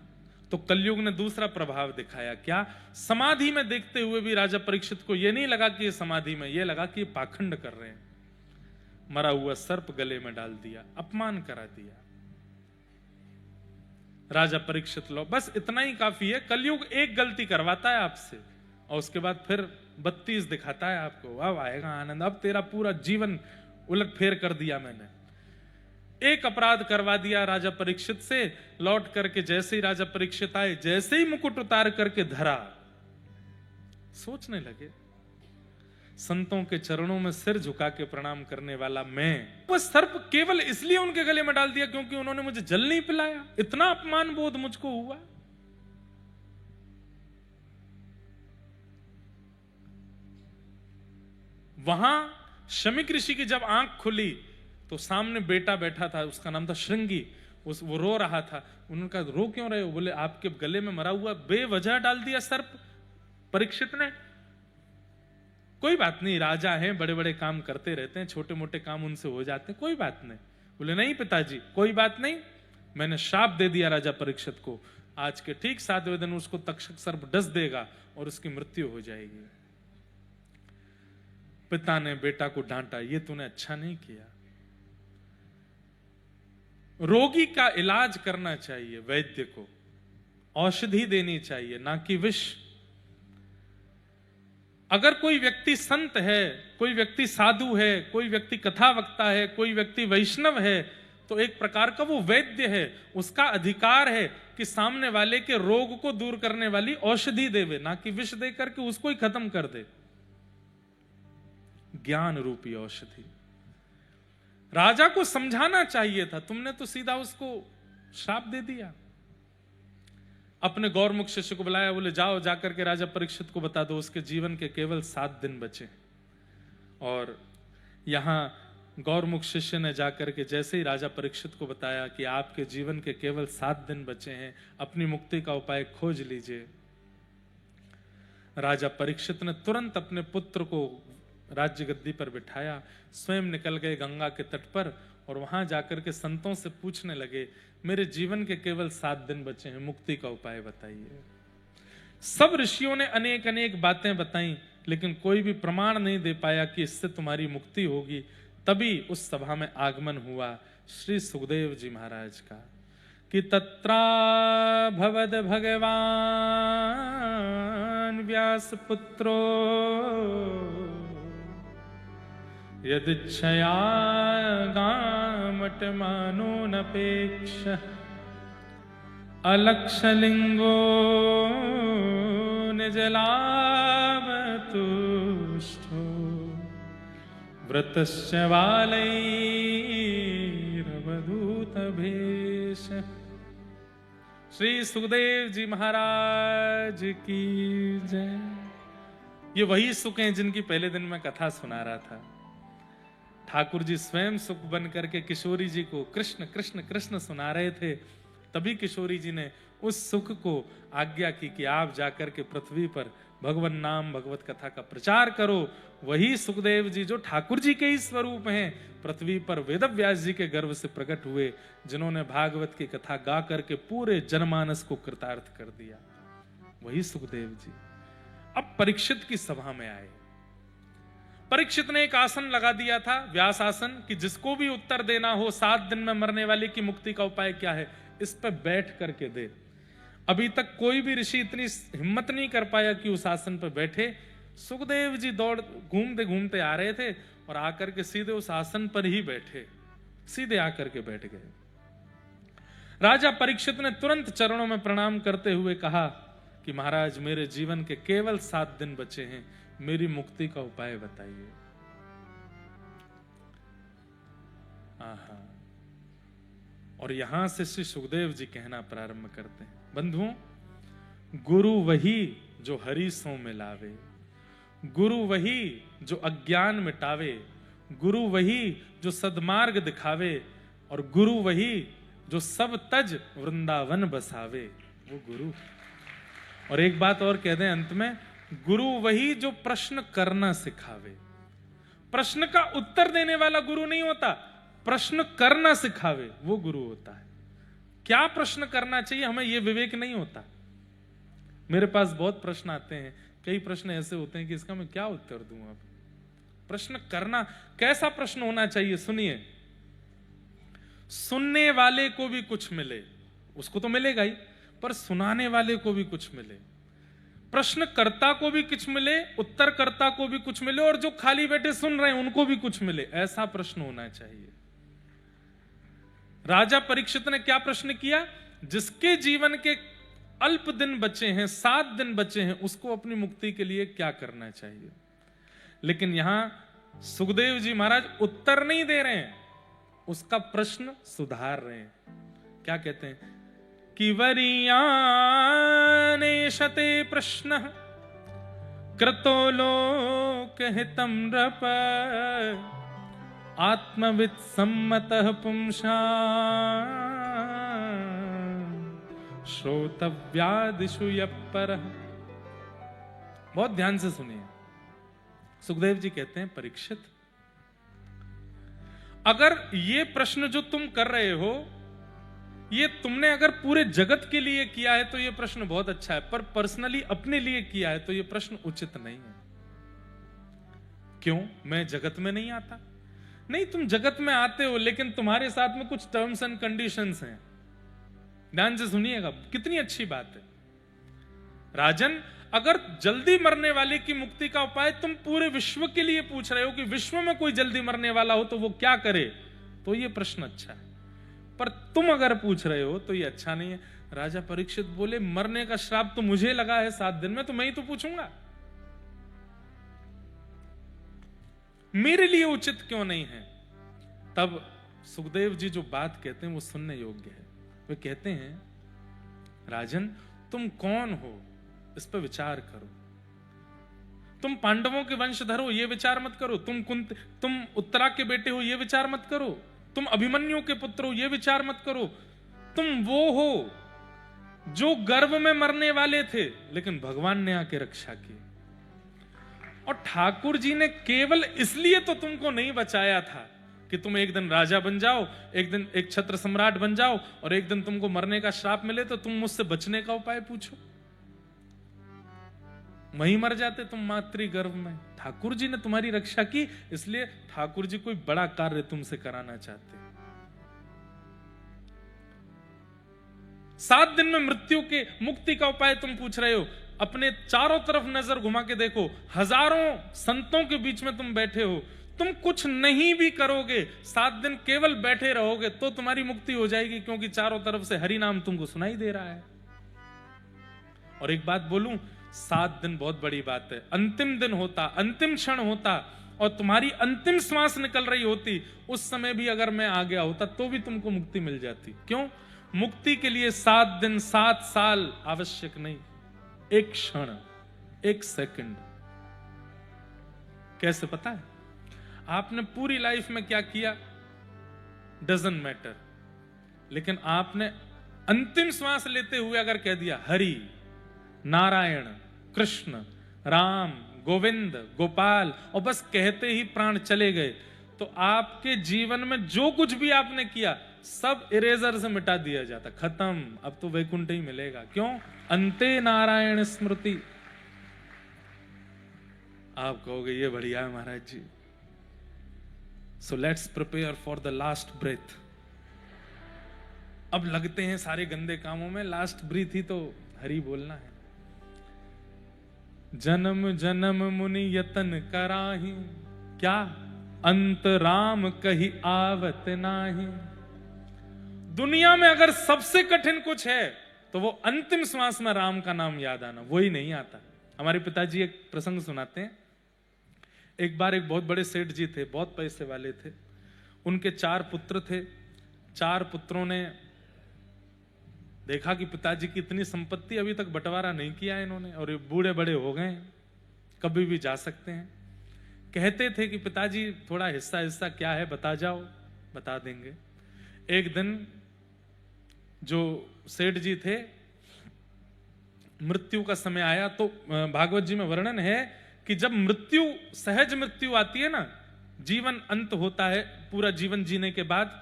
तो कलयुग ने दूसरा प्रभाव दिखाया। क्या? समाधि में देखते हुए भी राजा परीक्षित को यह नहीं लगा कि ये समाधि में, यह लगा कि ये पाखंड कर रहे हैं। मरा हुआ सर्प गले में डाल दिया, अपमान करा दिया। राजा परीक्षित लो, बस इतना ही काफी है। कलयुग एक गलती करवाता है आपसे और उसके बाद फिर 32 दिखाता है आपको, अब आएगा आनंद, अब तेरा पूरा जीवन उलट फेर कर दिया मैंने। एक अपराध करवा दिया राजा परीक्षित से, लौट करके जैसे ही राजा परीक्षित आए, जैसे ही मुकुट उतार करके धरा, सोचने लगे संतों के चरणों में सिर झुका के प्रणाम करने वाला मैं, वो सर्प केवल इसलिए उनके गले में डाल दिया क्योंकि उन्होंने मुझे जल नहीं पिलाया। इतना अपमान बोध मुझको हुआ। वहां शमीक ऋषि की जब आंख खुली तो सामने बेटा बैठा था, उसका नाम था श्रृंगी, वो रो रहा था। उन्होंने कहा रो क्यों रहे हो? बोले आपके गले में मरा हुआ बेवजह डाल दिया सर्प परीक्षित ने। कोई बात नहीं, राजा हैं, बड़े बड़े काम करते रहते हैं, छोटे मोटे काम उनसे हो जाते हैं, कोई बात नहीं। बोले नहीं पिताजी कोई बात नहीं, मैंने श्राप दे दिया राजा परीक्षित को, आज के ठीक 7वें दिन उसको तक्षक सर्प डस देगा और उसकी मृत्यु हो जाएगी। पिता ने बेटा को डांटा, ये तूने अच्छा नहीं किया। रोगी का इलाज करना चाहिए, वैद्य को औषधि देनी चाहिए, ना कि विष। अगर कोई व्यक्ति संत है, कोई व्यक्ति साधु है, कोई व्यक्ति कथा वक्ता है, कोई व्यक्ति वैष्णव है, तो एक प्रकार का वो वैद्य है। उसका अधिकार है कि सामने वाले के रोग को दूर करने वाली औषधि देवे, ना कि विष दे करके उसको ही खत्म कर दे। ज्ञान रूपी औषधि। राजा को समझाना चाहिए था, तुमने तो सीधा उसको श्राप दे दिया। अपने गौरमुख शिष्य को बुलाया, बोले जाओ जाकर के राजा परीक्षित को बता दो उसके जीवन के केवल 7 दिन बचे। और यहां गौरमुख शिष्य ने जाकर के जैसे ही राजा परीक्षित को बताया कि आपके जीवन के केवल 7 दिन बचे हैं, अपनी मुक्ति का उपाय खोज लीजिए। राजा परीक्षित ने तुरंत अपने पुत्र को राज्य गद्दी पर बिठाया, स्वयं निकल गए गंगा के तट पर और वहां जाकर के संतों से पूछने लगे, मेरे जीवन के केवल 7 दिन बचे हैं, मुक्ति का उपाय बताइए। सब ऋषियों ने अनेक अनेक बातें बताई, लेकिन कोई भी प्रमाण नहीं दे पाया कि इससे तुम्हारी मुक्ति होगी। तभी उस सभा में आगमन हुआ श्री सुखदेव जी महाराज का कि तत्रा भवद भगवान व्यास पुत्रो यदिच्छया गामटमानो नपेक्ष अलक्षलिंगो निजलाभतुष्टो व्रतश्च बालैरवधूतभेष। श्री सुखदेव जी महाराज की जय। ये वही सुख हैं जिनकी पहले दिन में कथा सुना रहा था। ठाकुर जी स्वयं सुख बन करके किशोरी जी को कृष्ण कृष्ण कृष्ण सुना रहे थे। तभी किशोरी जी ने उस सुख को आज्ञा की कि आप जाकर के पृथ्वी पर भगवान नाम भगवत कथा का प्रचार करो। वही सुखदेव जी जो ठाकुर जी के ही स्वरूप हैं, पृथ्वी पर वेदव्यास जी के गर्भ से प्रकट हुए, जिन्होंने भागवत की कथा गा करके पूरे जनमानस को कृतार्थ कर दिया। वही सुखदेव जी अब परीक्षित की सभा में आए परीक्षित ने एक आसन लगा दिया था, व्यास आसन, कि जिसको भी उत्तर देना हो 7 दिन में मरने वाले की मुक्ति का उपाय क्या है, इस पर बैठ करके दे। अभी तक कोई भी ऋषि इतनी हिम्मत नहीं कर पाया कि उस आसन पर बैठे। सुखदेव जी दौड़ घूमते घूमते आ रहे थे और आकर के सीधे उस आसन पर ही बैठे, सीधे आकर के बैठ गए। राजा परीक्षित ने तुरंत चरणों में प्रणाम करते हुए कहा कि महाराज, मेरे जीवन के केवल 7 दिन बचे हैं, मेरी मुक्ति का उपाय बताइए। आहा। और यहां से श्री सुखदेव जी कहना प्रारंभ करते हैं, बंधुओं, गुरु वही जो हरि सो मिलावे, गुरु वही जो अज्ञान मिटावे, गुरु वही जो सद्मार्ग दिखावे, और गुरु वही जो सब तज वृंदावन बसावे, वो गुरु। और एक बात और कह दें अंत में, गुरु वही जो प्रश्न करना सिखावे। प्रश्न का उत्तर देने वाला गुरु नहीं होता, प्रश्न करना सिखावे वो गुरु होता है। क्या प्रश्न करना चाहिए, हमें यह विवेक नहीं होता। मेरे पास बहुत प्रश्न आते हैं, कई प्रश्न ऐसे होते हैं कि इसका मैं क्या उत्तर दूं। अब प्रश्न करना, कैसा प्रश्न होना चाहिए, सुनिए। सुनने वाले को भी कुछ मिले, उसको तो मिलेगा ही, पर सुनाने वाले को भी कुछ मिले, प्रश्नकर्ता को भी कुछ मिले, उत्तरकर्ता को भी कुछ मिले, और जो खाली बैठे सुन रहे हैं उनको भी कुछ मिले, ऐसा प्रश्न होना चाहिए। राजा परीक्षित ने क्या प्रश्न किया, जिसके जीवन के अल्प दिन बचे हैं, 7 दिन बचे हैं, उसको अपनी मुक्ति के लिए क्या करना चाहिए। लेकिन यहां सुखदेव जी महाराज उत्तर नहीं दे रहे हैं, उसका प्रश्न सुधार रहे हैं। क्या कहते हैं कि वरीयानेशते प्रश्न कृतो लोकहितं नृप आत्मवित् सम्मतः पुंसा श्रोतव्यादिषु यप्परः। बहुत ध्यान से सुनिए। सुखदेव जी कहते हैं, परीक्षित, अगर ये प्रश्न जो तुम कर रहे हो, ये तुमने अगर पूरे जगत के लिए किया है तो ये प्रश्न बहुत अच्छा है, पर पर्सनली अपने लिए किया है तो ये प्रश्न उचित नहीं है। क्यों? मैं जगत में नहीं आता? नहीं, तुम जगत में आते हो, लेकिन तुम्हारे साथ में कुछ टर्म्स एंड कंडीशंस हैं। ध्यान से सुनिएगा, कितनी अच्छी बात है। राजन, अगर जल्दी मरने वाले की मुक्ति का उपाय तुम पूरे विश्व के लिए पूछ रहे हो कि विश्व में कोई जल्दी मरने वाला हो तो वो क्या करे, तो ये प्रश्न अच्छा है, पर तुम अगर पूछ रहे हो तो ये अच्छा नहीं है। राजा परीक्षित बोले, मरने का श्राप तो मुझे लगा है 7 दिन में, तो मैं ही तो पूछूंगा, मेरे लिए उचित क्यों नहीं है। तब सुखदेव जी जो बात कहते हैं वो सुनने योग्य है। वे कहते हैं, राजन, तुम कौन हो इस पर विचार करो। तुम पांडवों के वंशधर हो, ये विचार मत करो। तुम उत्तरा के बेटे हो, ये विचार मत करो। तुम अभिमन्यु के पुत्र हो, ये विचार मत करो। तुम वो हो जो गर्भ में मरने वाले थे, लेकिन भगवान ने आके रक्षा की। और ठाकुर जी ने केवल इसलिए तो तुमको नहीं बचाया था कि तुम एक दिन राजा बन जाओ, एक दिन एक छत्र सम्राट बन जाओ, और एक दिन तुमको मरने का श्राप मिले तो तुम मुझसे बचने का उपाय पूछो। वहीं मर जाते तुम मातृ गर्भ में। ठाकुर जी ने तुम्हारी रक्षा की, इसलिए ठाकुर जी कोई बड़ा कार्य तुमसे कराना चाहते। 7 दिन में मृत्यु के मुक्ति का उपाय तुम पूछ रहे हो। अपने चारों तरफ नजर घुमा के देखो, हजारों संतों के बीच में तुम बैठे हो। तुम कुछ नहीं भी करोगे, 7 दिन केवल बैठे रहोगे तो तुम्हारी मुक्ति हो जाएगी, क्योंकि चारों तरफ से हरि नाम तुमको सुनाई दे रहा है। और एक बात बोलूं, 7 दिन बहुत बड़ी बात है। अंतिम दिन होता, अंतिम क्षण होता, और तुम्हारी अंतिम श्वास निकल रही होती, उस समय भी अगर मैं आ गया होता तो भी तुमको मुक्ति मिल जाती। क्यों? मुक्ति के लिए 7 दिन 7 साल आवश्यक नहीं, एक क्षण, एक सेकंड। कैसे पता है? आपने पूरी लाइफ में क्या किया डजंट मैटर, लेकिन आपने अंतिम श्वास लेते हुए अगर कह दिया हरि, नारायण, कृष्ण, राम, गोविंद, गोपाल, और बस कहते ही प्राण चले गए, तो आपके जीवन में जो कुछ भी आपने किया सब इरेजर से मिटा दिया जाता, खत्म, अब तो वैकुंठ ही मिलेगा। क्यों? अंते नारायण स्मृति। आप कहोगे ये बढ़िया है Maharaj ji. So let's prepare for the last breath. अब लगते हैं सारे गंदे कामों में, लास्ट ब्रीथ ही तो हरि बोलना है। जन्म जन्म मुनि यतन कराही, क्या अंत राम कही आवत नाही। दुनिया में अगर सबसे कठिन कुछ है तो वो अंतिम श्वास में राम का नाम याद आना, वो ही नहीं आता। हमारे पिताजी एक प्रसंग सुनाते हैं। एक बार एक बहुत बड़े सेठ जी थे, बहुत पैसे वाले थे। उनके 4 पुत्र थे। 4 पुत्रों ने देखा कि पिताजी की इतनी संपत्ति, अभी तक बंटवारा नहीं किया इन्होंने, और ये बूढ़े बड़े हो गए, कभी भी जा सकते हैं। कहते थे कि पिताजी थोड़ा हिस्सा हिस्सा क्या है बता जाओ, बता देंगे। एक दिन जो सेठ जी थे, मृत्यु का समय आया, तो भागवत जी में वर्णन है कि जब मृत्यु, सहज मृत्यु आती है ना, जीवन अंत होता है पूरा जीवन जीने के बाद,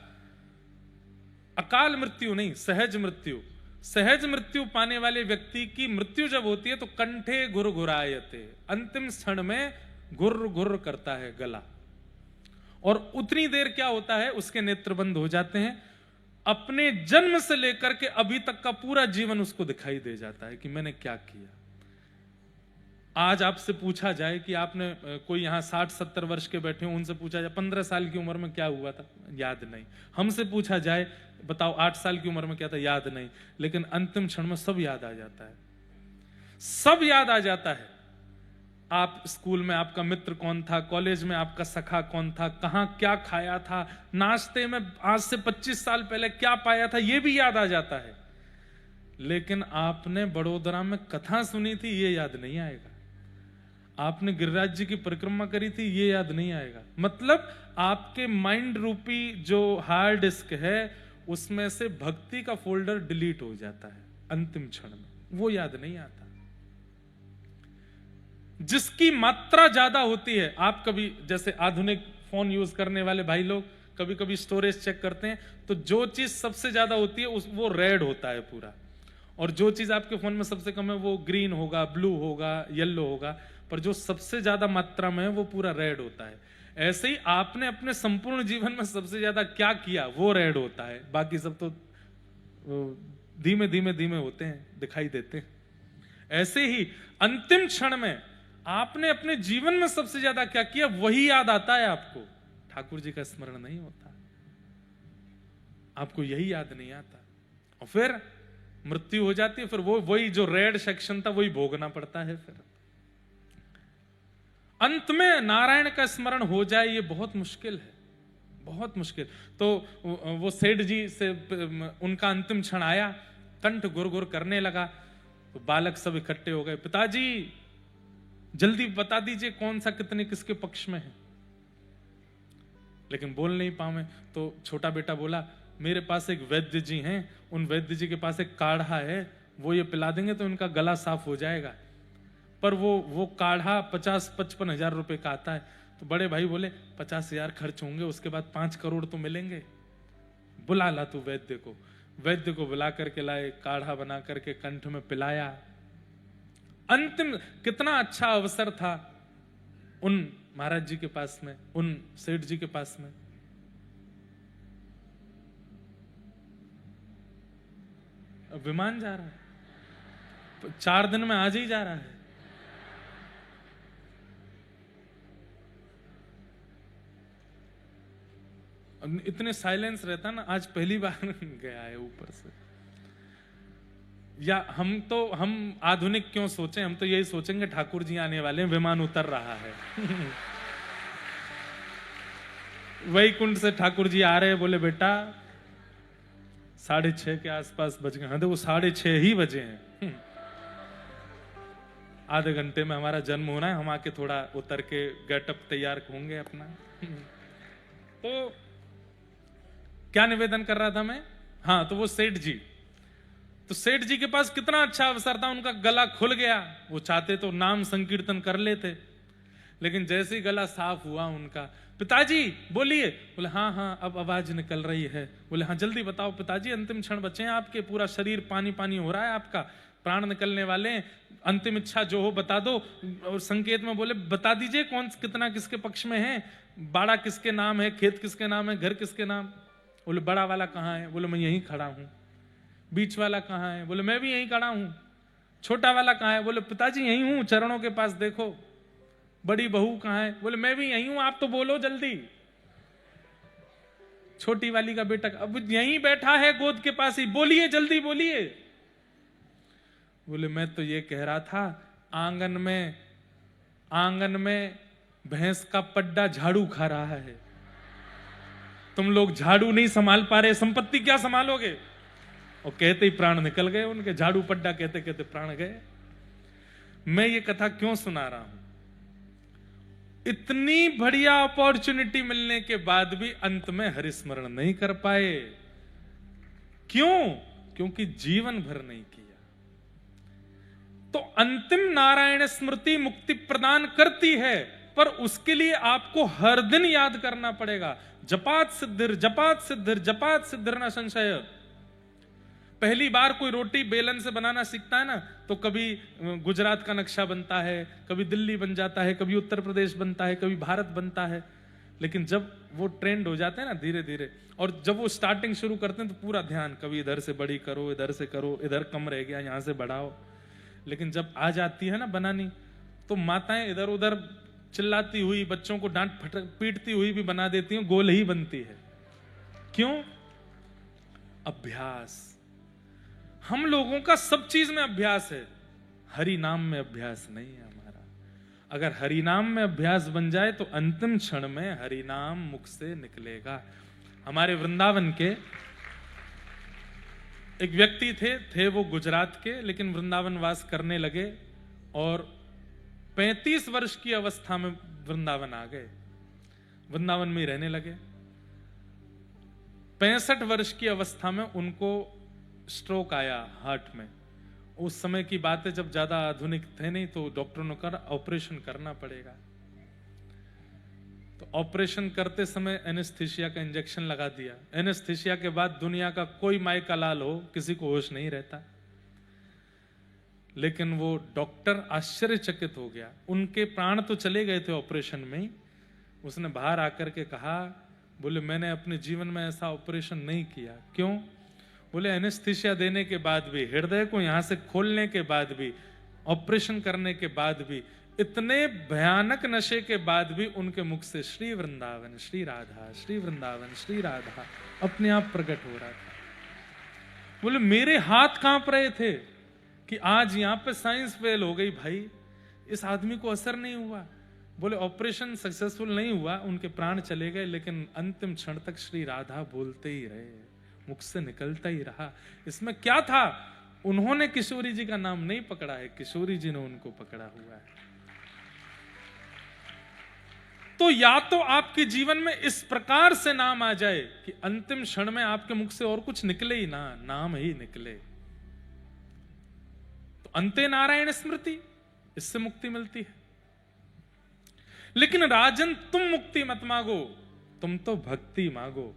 अकाल मृत्यु नहीं, सहज मृत्यु। सहज मृत्यु पाने वाले व्यक्ति की मृत्यु जब होती है तो कंठे गुरगुरायते, अंतिम क्षण में गुर गुर करता है गला, और उतनी देर क्या होता है, उसके नेत्र बंद हो जाते हैं। अपने जन्म से लेकर के अभी तक का पूरा जीवन उसको दिखाई दे जाता है कि मैंने क्या किया। आज आपसे पूछा जाए कि आपने, कोई यहां 60-70 वर्ष के बैठे हो, उनसे पूछा जाए 15 साल की उम्र में क्या हुआ था, याद नहीं। हमसे पूछा जाए बताओ 8 साल की उम्र में क्या था, याद नहीं। लेकिन अंतिम क्षण में सब याद आ जाता है, सब याद आ जाता है। आप स्कूल में आपका मित्र कौन था, कॉलेज में आपका सखा कौन था, कहां क्या खाया था, नाश्ते में आज से 25 साल पहले क्या पाया था, यह भी याद आ जाता है। लेकिन आपने बड़ोदरा में कथा सुनी थी, ये याद नहीं आएगा। आपने गिरिराज जी की परिक्रमा करी थी, ये याद नहीं आएगा। मतलब आपके माइंड रूपी जो हार्ड डिस्क है, उसमें से भक्ति का फोल्डर डिलीट हो जाता है अंतिम क्षण में, वो याद नहीं आता। जिसकी मात्रा ज्यादा होती है, आप कभी जैसे आधुनिक फोन यूज करने वाले भाई लोग कभी कभी स्टोरेज चेक करते हैं, तो जो चीज सबसे ज्यादा होती है वो रेड होता है पूरा, और जो चीज आपके फोन में सबसे कम है वो ग्रीन होगा, ब्लू होगा, येलो होगा, पर जो सबसे ज्यादा मात्रा में है वो पूरा रेड होता है। ऐसे ही आपने अपने संपूर्ण जीवन में सबसे ज्यादा क्या किया, वो रेड होता है, बाकी सब तो धीमे धीमे धीमे होते हैं, दिखाई देते हैं। ऐसे ही अंतिम क्षण में आपने अपने जीवन में सबसे ज्यादा क्या किया, वही याद आता है आपको। ठाकुर जी का स्मरण नहीं होता, आपको यही याद नहीं आता, और फिर मृत्यु हो जाती है। फिर वही जो रेड सेक्शन था वही भोगना पड़ता है। फिर अंत में नारायण का स्मरण हो जाए, ये बहुत मुश्किल है, बहुत मुश्किल। तो वो सेठ जी से उनका अंतिम क्षण आया, कंठ गुर-गुर करने लगा, तो बालक सब इकट्ठे हो गए। पिताजी जल्दी बता दीजिए कौन सा कितने किसके पक्ष में है। लेकिन बोल नहीं पावे, तो छोटा बेटा बोला, मेरे पास एक वैद्य जी हैं, उन वैद्य जी के पास एक काढ़ा है, वो ये पिला देंगे तो इनका गला साफ हो जाएगा। पर वो काढ़ा 50-55 हजार रुपए का आता है। तो बड़े भाई बोले 50 हजार खर्च होंगे, उसके बाद 5 करोड़ तो मिलेंगे, बुला ला तू वैद्य को। वैद्य को बुला करके लाए, काढ़ा बना करके कंठ में पिलाया। अंतिम कितना अच्छा अवसर था उन महाराज जी के पास में, उन सेठ जी के पास में। विमान जा रहा है, 4 दिन में आज ही जा रहा है। इतने साइलेंस रहता ना, आज पहली बार गया है ऊपर से। या हम आधुनिक क्यों सोचें, हम तो यही सोचेंगे ठाकुर जी आने वाले हैं, विमान उतर रहा है। वैकुंठ से ठाकुर जी आ रहे हैं, बोले बेटा 6:30 के आसपास बज गए। हाँ देखो 6:30 ही बजे हैं, आधे घंटे में हमारा जन्म होना है, हम आके थोड़ा उतर के गेटअप तैयार होंगे अपना। तो क्या निवेदन कर रहा था मैं, हाँ, तो वो सेठ जी, तो सेठ जी के पास कितना अच्छा अवसर था, उनका गला खुल गया। वो चाहते तो नाम संकीर्तन कर लेते, लेकिन जैसे ही गला साफ हुआ उनका, पिताजी बोलिए। बोले हाँ हाँ अब आवाज निकल रही है। बोले हाँ जल्दी बताओ पिताजी, अंतिम क्षण बचे हैं आपके, पूरा शरीर पानी पानी हो रहा है आपका। प्राण निकलने वाले हैं, अंतिम इच्छा जो हो बता दो। और संकेत में बोले बता दीजिए कौन कितना किसके पक्ष में है, बाड़ा किसके नाम है, खेत किसके नाम है, घर किसके नाम। बोले बड़ा वाला कहाँ है? बोले मैं यहीं खड़ा हूं। बीच वाला कहाँ है? बोले मैं भी यहीं खड़ा हूं। छोटा वाला कहाँ है? बोले पिताजी यहीं हूं, चरणों के पास देखो। बड़ी बहू कहाँ है? बोले मैं भी यहीं हूं, आप तो बोलो जल्दी। छोटी वाली का बेटा अब यहीं बैठा है गोद के पास ही, बोलिए जल्दी बोलिए। बोले मैं तो ये कह रहा था आंगन में भैंस का पड्डा झाड़ू खा रहा है, तुम लोग झाड़ू नहीं संभाल पा रहे, संपत्ति क्या संभालोगे? और कहते ही प्राण निकल गए उनके, झाड़ू पड्डा कहते कहते प्राण गए। मैं ये कथा क्यों सुना रहा हूं? इतनी बढ़िया अपॉर्चुनिटी मिलने के बाद भी अंत में हरिस्मरण नहीं कर पाए। क्यों? क्योंकि जीवन भर नहीं किया। तो अंतिम नारायण स्मृति मुक्ति प्रदान करती है, पर उसके लिए आपको हर दिन याद करना पड़ेगा। जपात सिद्धिर जपात सिद्धिर जपात सिद्धिर न संशय। पहली बार कोई रोटी बेलन से बनाना सीखता है ना, तो कभी गुजरात का नक्शा बनता है, कभी दिल्ली बन जाता है, कभी उत्तर प्रदेश बनता है, कभी भारत बनता है। लेकिन जब वो ट्रेंड हो जाते हैं ना धीरे धीरे, और जब वो स्टार्टिंग शुरू करते हैं तो पूरा ध्यान, कभी इधर से बड़ी करो, इधर से करो, इधर कम रह गया यहां से बढ़ाओ। लेकिन जब आ जाती है ना बनानी, तो माताएं इधर उधर चिल्लाती हुई, बच्चों को डांट पीटती हुई भी बना देती हैं, गोल ही बनती है। क्यों? अभ्यास। हम लोगों का सब चीज में अभ्यास है, हरि नाम में अभ्यास नहीं है हमारा। अगर हरि नाम में अभ्यास बन जाए तो अंतिम क्षण में हरि नाम मुख से निकलेगा। हमारे वृंदावन के एक व्यक्ति थे वो गुजरात के, लेकिन वृंदावन वास करने लगे और 35 वर्ष की अवस्था में वृंदावन आ गए, वृंदावन में ही रहने लगे। 65 वर्ष की अवस्था में उनको स्ट्रोक आया हार्ट में। उस समय की बात है जब ज्यादा आधुनिक थे नहीं, तो डॉक्टरों ने कहा ऑपरेशन करना पड़ेगा। तो ऑपरेशन करते समय एनेस्थीसिया का इंजेक्शन लगा दिया। एनेस्थीसिया के बाद दुनिया का कोई माई का लाल हो, किसी को होश नहीं रहता। लेकिन वो डॉक्टर आश्चर्यचकित हो गया, उनके प्राण तो चले गए थे ऑपरेशन में ही। उसने बाहर आकर के कहा, बोले मैंने अपने जीवन में ऐसा ऑपरेशन नहीं किया। क्यों? बोले एनेस्थीसिया देने के बाद भी, हृदय को यहां से खोलने के बाद भी, ऑपरेशन करने के बाद भी, इतने भयानक नशे के बाद भी उनके मुख से श्री वृंदावन श्री राधा, श्री वृंदावन श्री राधा अपने आप प्रकट हो रहा था। बोले मेरे हाथ कांप रहे थे कि आज यहां पे साइंस फेल हो गई भाई, इस आदमी को असर नहीं हुआ। बोले ऑपरेशन सक्सेसफुल नहीं हुआ, उनके प्राण चले गए, लेकिन अंतिम क्षण तक श्री राधा बोलते ही रहे, मुख से निकलता ही रहा। इसमें क्या था? उन्होंने किशोरी जी का नाम नहीं पकड़ा है, किशोरी जी ने उनको पकड़ा हुआ है। तो या तो आपके जीवन में इस प्रकार से नाम आ जाए कि अंतिम क्षण में आपके मुख से और कुछ निकले ही ना, नाम ही निकले। तो अंते नारायण स्मृति, इससे मुक्ति मिलती है। लेकिन राजन तुम मुक्ति मत मांगो, तुम तो भक्ति मांगो,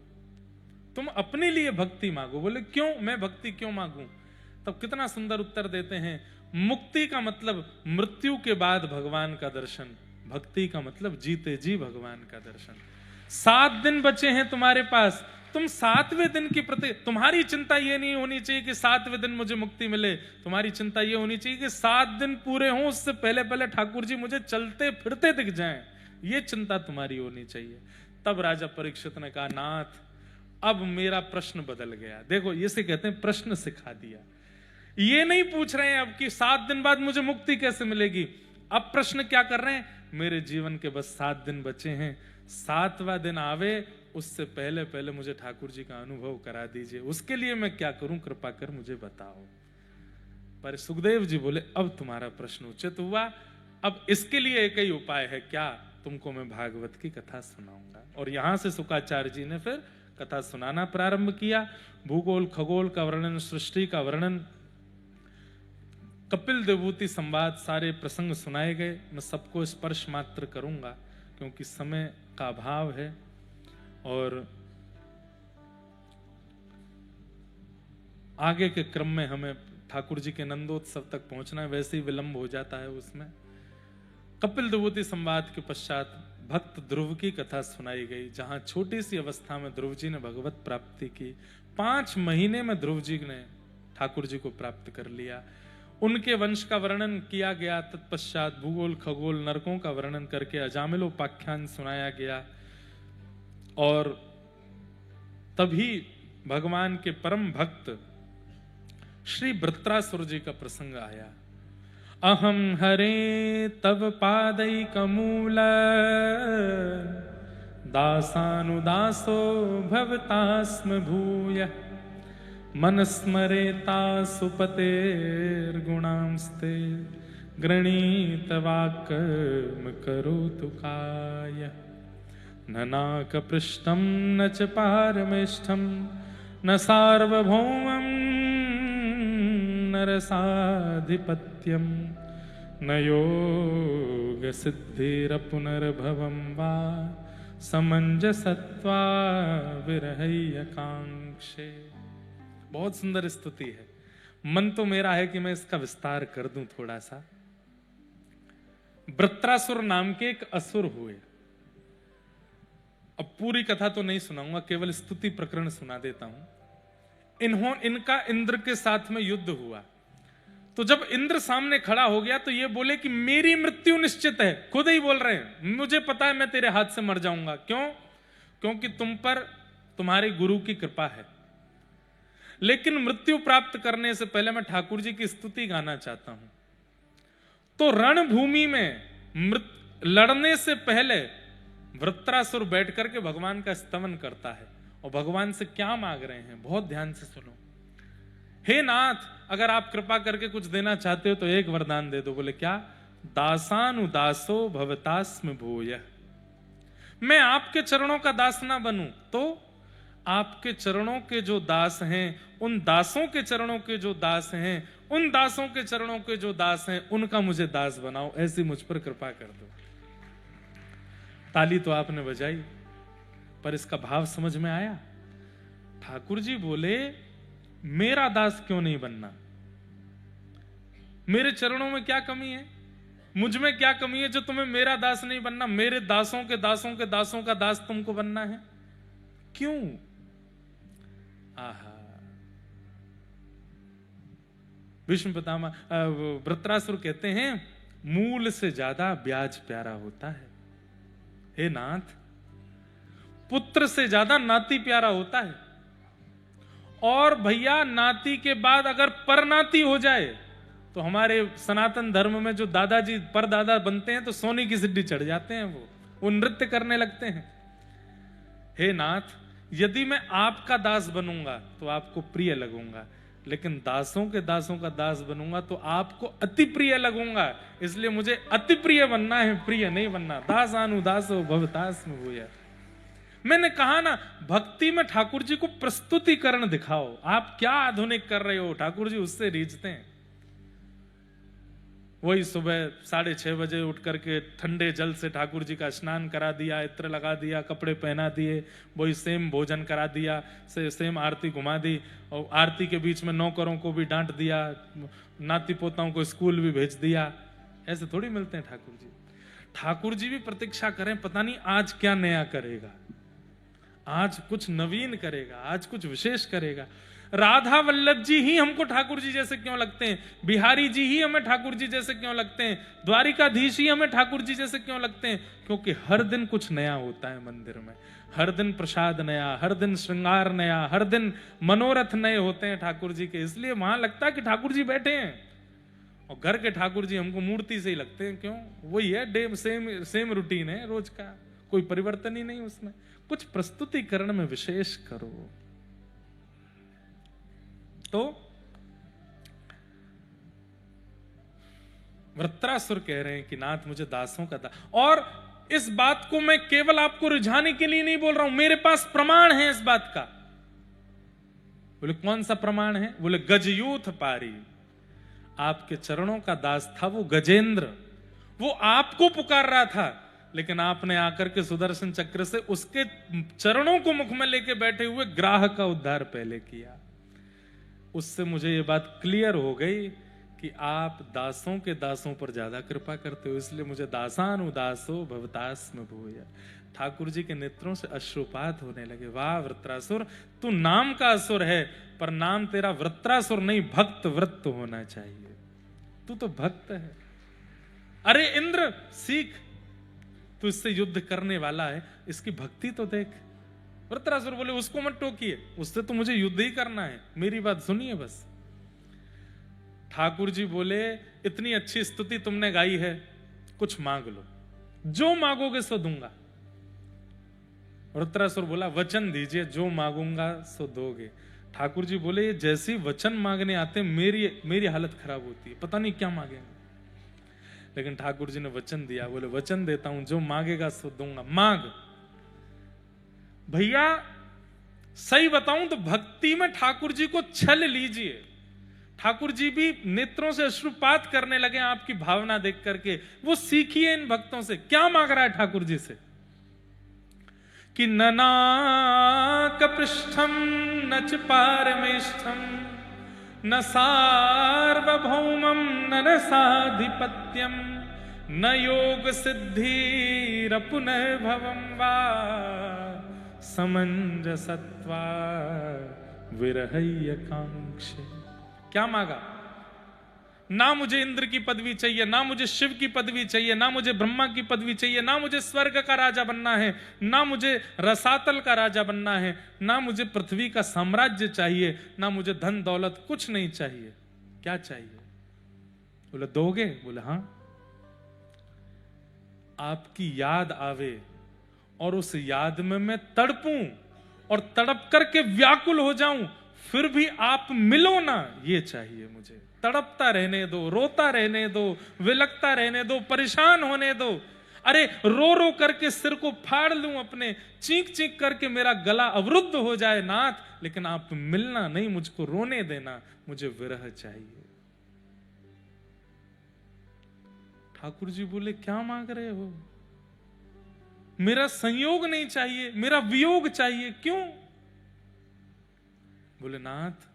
तुम अपने लिए भक्ति मांगो। बोले क्यों? मैं भक्ति क्यों मांगू? तब कितना सुंदर उत्तर देते हैं, मुक्ति का मतलब मृत्यु के बाद भगवान का दर्शन, भक्ति का मतलब जीते जी भगवान का दर्शन। 7 दिन बचे हैं तुम्हारे पास, तुम 7वें दिन की प्रति, तुम्हारी चिंता ये नहीं होनी चाहिए कि 7वें दिन मुझे मुक्ति मिले, तुम्हारी चिंता ये होनी चाहिए कि 7 दिन पूरे हों, उससे पहले पहले ठाकुर जी मुझे चलते फिरते दिख जाएं। ये चिंता तुम्हारी होनी चाहिए। तब राजा परीक्षित ने कहा, नाथ अब मेरा प्रश्न बदल गया। देखो इसे कहते हैं प्रश्न सिखा दिया। ये नहीं पूछ रहे हैं अब कि 7 दिन बाद मुझे मुक्ति कैसे मिलेगी। अब प्रश्न क्या कर रहे हैं? मेरे जीवन के बस 7 दिन बचे हैं, 7वां दिन आवे उससे पहले पहले मुझे ठाकुर जी का अनुभव करा दीजिए, उसके लिए मैं क्या करूं, कृपा कर मुझे बताओ। पर सुखदेव जी बोले, अब तुम्हारा प्रश्न उचित हुआ, अब इसके लिए एक ही उपाय है। क्या? तुमको मैं भागवत की कथा सुनाऊंगा। और यहां से शुकाचार्य जी ने फिर कथा सुनाना प्रारंभ किया। भूगोल खगोल का वर्णन, सृष्टि का वर्णन, कपिल देवभूति संवाद, सारे प्रसंग सुनाए गए। मैं सबको स्पर्श मात्र करूंगा क्योंकि समय का अभाव है। और आगे के क्रम में हमें ठाकुर जी के नंदोत्सव तक पहुंचना है, वैसे ही विलंब हो जाता है उसमें। कपिल विभूति संवाद के पश्चात भक्त ध्रुव की कथा सुनाई गई, जहां छोटी सी अवस्था में ध्रुव जी ने भगवत प्राप्ति की। 5 महीने में ध्रुव जी ने ठाकुर जी को प्राप्त कर लिया। उनके वंश का वर्णन किया गया। तत्पश्चात भूगोल खगोल नरकों का वर्णन करके अजामिलोपाख्यान सुनाया गया। और तभी भगवान के परम भक्त श्री वृत्रासुर जी का प्रसंग आया। अहम हरे तव पादैकमूल दासानुदासो भवतास्म भूय मनस्मरेता सुपतेर्गुणांस्ते गृणीत वाक्म करोतु काय न नाकपृष्ठं न च पारमेष्ठं न सार्वभौमं न रसाधिपत्यं न योग सिद्धिरपुनर्भवं वा समंजसत्वा विरहय्यकांक्षे। बहुत सुंदर स्तुति है। मन तो मेरा है कि मैं इसका विस्तार कर दूं थोड़ा सा। वृत्रासुर नाम के एक असुर हुए। अब पूरी कथा तो नहीं सुनाऊंगा, केवल स्तुति प्रकरण सुना देता हूं। इनका इंद्र के साथ में युद्ध हुआ। तो जब इंद्र सामने खड़ा हो गया तो ये बोले कि मेरी मृत्यु निश्चित है। खुद ही बोल रहे हैं, मुझे पता है मैं तेरे हाथ से मर जाऊंगा। क्यों? क्योंकि तुम पर तुम्हारे गुरु की कृपा है। लेकिन मृत्यु प्राप्त करने से पहले मैं ठाकुर जी की स्तुति गाना चाहता हूं। तो रणभूमि में लड़ने से पहले वृत्रासुर बैठ करके भगवान का स्तवन करता है और भगवान से क्या मांग रहे हैं, बहुत ध्यान से सुनो। हे नाथ, अगर आप कृपा करके कुछ देना चाहते हो तो एक वरदान दे दो। बोले क्या? दासानुदासो भवतास्म भूय। मैं आपके चरणों का दास ना बनूं तो आपके चरणों के जो दास हैं, उन दासों के चरणों के जो दास हैं, उन दासों के चरणों के जो दास हैं, उनका मुझे दास बनाओ। ऐसी मुझ पर कृपा कर दो। ताली तो आपने बजाई, पर इसका भाव समझ में आया? ठाकुर जी बोले मेरा दास क्यों नहीं बनना? मेरे चरणों में क्या कमी है, मुझ में क्या कमी है जो तुम्हें मेरा दास नहीं बनना? मेरे दासों के दासों के दासों का दास तुमको बनना है? क्यों? आहा, विष्णु पितामह वृत्रासुर कहते हैं मूल से ज्यादा ब्याज प्यारा होता है। हे नाथ, पुत्र से ज्यादा नाती प्यारा होता है। और भैया नाती के बाद अगर परनाती हो जाए तो हमारे सनातन धर्म में जो दादाजी परदादा बनते हैं तो सोने की सिद्धि चढ़ जाते हैं, वो नृत्य करने लगते हैं। हे नाथ, यदि मैं आपका दास बनूंगा तो आपको प्रिय लगूंगा, लेकिन दासों के दासों का दास बनूंगा तो आपको अति प्रिय लगूंगा। इसलिए मुझे अति प्रिय बनना है, प्रिय नहीं बनना। दासानुदासो भवतास्म भूय। मैंने कहा ना, भक्ति में ठाकुर जी को प्रस्तुतिकरण दिखाओ। आप क्या आधुनिक कर रहे हो, ठाकुर जी उससे रीझते हैं। वही सुबह 6:30 बजे उठ करके ठंडे जल से ठाकुर जी का स्नान करा दिया, इत्र लगा दिया, कपड़े पहना दिए, वही सेम भोजन करा दिया, सेम आरती घुमा दी, और आरती के बीच में नौकरों को भी डांट दिया, नाती पोताओं को स्कूल भी भेज दिया। ऐसे थोड़ी मिलते हैं ठाकुर जी। ठाकुर जी भी प्रतीक्षा करें, पता नहीं आज क्या नया करेगा, आज कुछ नवीन करेगा, आज कुछ विशेष करेगा। राधा वल्लभ जी ही हमको ठाकुर जी जैसे क्यों लगते हैं? बिहारी जी ही हमें ठाकुर जी जैसे क्यों लगते हैं? द्वारिकाधीश ही हमें ठाकुर जी जैसे क्यों लगते हैं? क्योंकि हर दिन कुछ नया होता है मंदिर में। हर दिन प्रसाद नया, हर दिन श्रृंगार नया, हर दिन मनोरथ नए होते हैं ठाकुर जी के। इसलिए वहां लगता है कि ठाकुर जी बैठे हैं। और घर के ठाकुर जी हमको मूर्ति से ही लगते हैं। क्यों? वही है, सेम रूटीन है रोज का, कोई परिवर्तन ही नहीं उसमें। कुछ प्रस्तुतिकरण में विशेष करो। तो वृत्रासुर कह रहे हैं कि नाथ मुझे दासों का दास। और इस बात को मैं केवल आपको रिझाने के लिए नहीं बोल रहा हूं, मेरे पास प्रमाण है इस बात का। बोले कौन सा प्रमाण है? बोले गजयूथ पारी, आपके चरणों का दास था वो गजेंद्र, वो आपको पुकार रहा था, लेकिन आपने आकर के सुदर्शन चक्र से उसके चरणों को मुख में लेके बैठे हुए ग्राह का उद्धार पहले किया। उससे मुझे ये बात क्लियर हो गई कि आप दासों के दासों पर ज्यादा कृपा करते हो, इसलिए मुझे दासानुदासो भवतास में भूया। ठाकुर जी के नेत्रों से अश्रुपात होने लगे। वाह वृत्रासुर, तू नाम का असुर है, पर नाम तेरा वृत्रासुर नहीं भक्त वृत्त होना चाहिए। तू तो भक्त है। अरे इंद्र सीख, तू इससे युद्ध करने वाला है, इसकी भक्ति तो देख। वृत्रासुर बोले उसको मत टोकिए, उससे तो मुझे युद्ध ही करना है, मेरी बात सुनिए बस। ठाकुर जी बोले इतनी अच्छी स्तुति तुमने गाई है, कुछ मांग लो, जो मांगोगे सो दूंगा। वृत्रासुर बोला वचन दीजिए, जो मांगूंगा सो दोगे। ठाकुर जी बोले ये जैसी वचन मांगने आते मेरी हालत खराब होती है, पता नहीं क्या मांगेंगे। लेकिन ठाकुर जी ने वचन दिया, बोले वचन देता हूं, जो मांगेगा सो दूंगा, मांग। भैया सही बताऊं तो भक्ति में ठाकुर जी को छल लीजिए। ठाकुर जी भी नेत्रों से अश्रुपात करने लगे आपकी भावना देख करके। वो सीखिए इन भक्तों से, क्या मांग रहा है ठाकुर जी से कि ननाक पृष्ठम न च पारमेष्ठम न सार्वभौमम न रसाधिपत्यम न योग सिद्धिरपुनर्भवम वा समंजसत्वा विरहय्य कांक्षे। क्या मांगा? ना मुझे इंद्र की पदवी चाहिए, ना मुझे शिव की पदवी चाहिए, ना मुझे ब्रह्मा की पदवी चाहिए, ना मुझे स्वर्ग का राजा बनना है, ना मुझे रसातल का राजा बनना है, ना मुझे पृथ्वी का साम्राज्य चाहिए, ना मुझे धन दौलत, कुछ नहीं चाहिए। क्या चाहिए? बोले दोगे? बोले हाँ। आपकी याद आवे और उस याद में मैं तड़पूं और तड़प करके व्याकुल हो जाऊं, फिर भी आप मिलो ना, ये चाहिए मुझे। तड़पता रहने दो, रोता रहने दो, विलकता रहने दो, परेशान होने दो। अरे रो रो करके सिर को फाड़ लूं अपने, चीख चीख करके मेरा गला अवरुद्ध हो जाए नाथ, लेकिन आप मिलना नहीं, मुझको रोने देना, मुझे विरह चाहिए। ठाकुर जी बोले क्या मांग रहे हो? मेरा संयोग नहीं चाहिए, मेरा वियोग चाहिए। क्यों? बोले नाथ,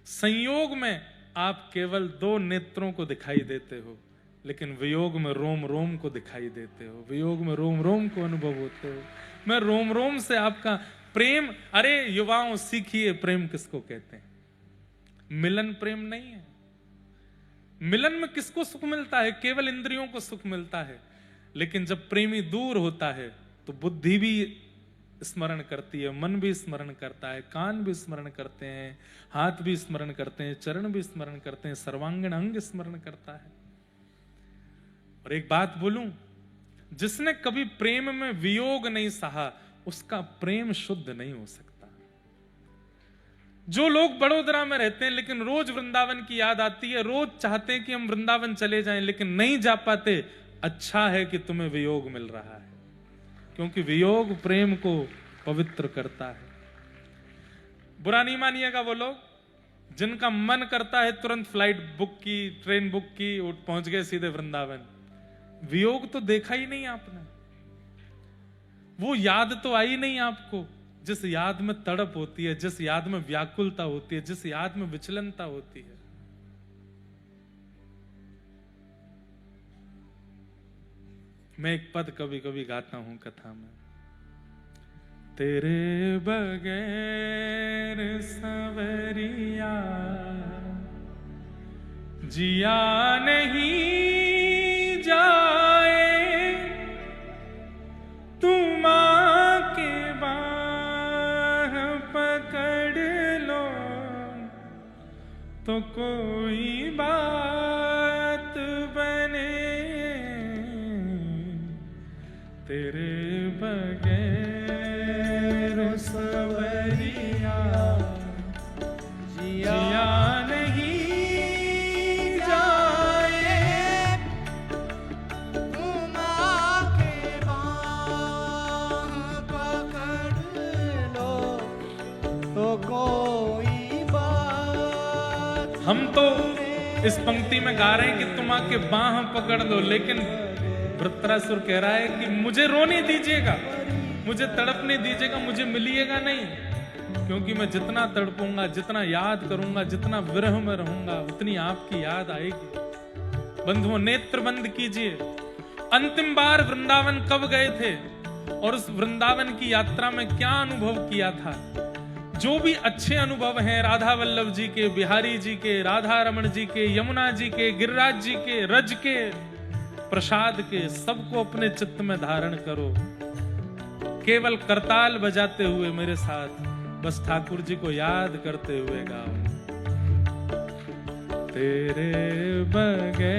संयोग में आप केवल दो नेत्रों को दिखाई देते हो, लेकिन वियोग में रोम रोम को दिखाई देते हो, वियोग में रोम रोम को अनुभव होते हो। मैं रोम रोम से आपका प्रेम, अरे युवाओं सीखिए प्रेम किसको कहते हैं। मिलन प्रेम नहीं है। मिलन में किसको सुख मिलता है? केवल इंद्रियों को सुख मिलता है। लेकिन जब प्रेमी दूर होता है तो बुद्धि भी स्मरण करती है, मन भी स्मरण करता है, कान भी स्मरण करते हैं, हाथ भी स्मरण करते हैं, चरण भी स्मरण करते हैं, सर्वांगीण अंग स्मरण करता है। और एक बात बोलूं, जिसने कभी प्रेम में वियोग नहीं सहा, उसका प्रेम शुद्ध नहीं हो सकता। जो लोग बड़ोदरा में रहते हैं लेकिन रोज वृंदावन की याद आती है, रोज चाहते हैं कि हम वृंदावन चले जाएं, लेकिन नहीं जा पाते, अच्छा है कि तुम्हें वियोग मिल रहा है, क्योंकि वियोग प्रेम को पवित्र करता है। बुरा नहीं मानिएगा वो लोग जिनका मन करता है तुरंत फ्लाइट बुक की, ट्रेन बुक की, पहुंच गए सीधे वृंदावन। वियोग तो देखा ही नहीं आपने, वो याद तो आई नहीं आपको, जिस याद में तड़प होती है, जिस याद में व्याकुलता होती है, जिस याद में विचलनता होती है। मैं एक पद कभी कभी गाता हूं कथा में। तेरे बगैर सवरिया जिया नहीं जाए, तुम आके बाह पकड़ लो तो कोई बात बने। तेरे बगैर सवरिया जिया नहीं जाए, तुम आके बाह पकड़ लो तो कोई बात। हम तो इस पंक्ति में गा रहे हैं कि तुम आके बाह पकड़ लो, लेकिन वृत्रासुर कह रहा है कि मुझे रोने दीजिएगा, मुझे तड़पने दीजिएगा, मुझे मिलिएगा नहीं। क्योंकि मैं जितना तड़पूंगा, जितना याद करूंगा, जितना विरह में रहूंगा, उतनी आपकी याद आएगी। बंधुओं, नेत्र बंद कीजिए। अंतिम बार वृंदावन कब गए थे और उस वृंदावन की यात्रा में क्या अनुभव किया था? जो भी अच्छे अनुभव हैं राधा वल्लभ जी के, बिहारी जी के, राधा रमण जी के, यमुना जी के, गिरिराज जी के, रज के, प्रसाद के, सबको अपने चित्त में धारण करो। केवल करताल बजाते हुए मेरे साथ बस ठाकुर जी को याद करते हुए गाओ। तेरे बगैर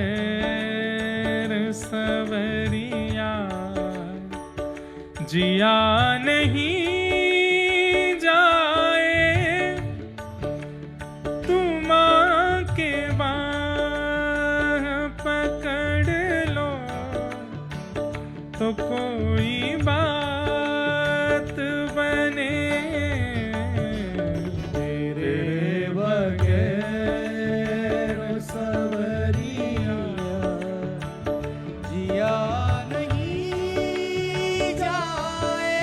सवरिया जिया नहीं जाए, तुम आके बाह पकड़ लो तो कोई बात बने। तेरे बगैर सवरिया जिया नहीं जाए,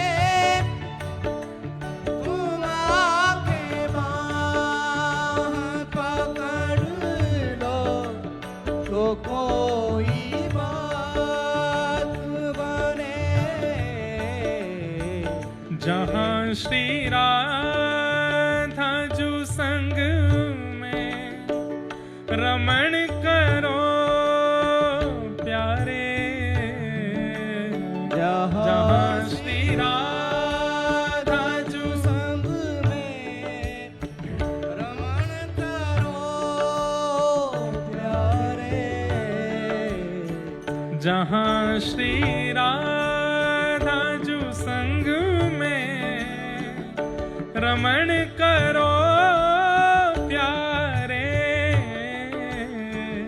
तुम आके बाह पकड़ लो तो कोई बात बने। जहां श्री राधा जो संग में रमण करो प्यारे, जहां श्री राधा जो संग में रमण करो प्यारे, जहां श्री राधा जो संग में रमण करो प्यारे,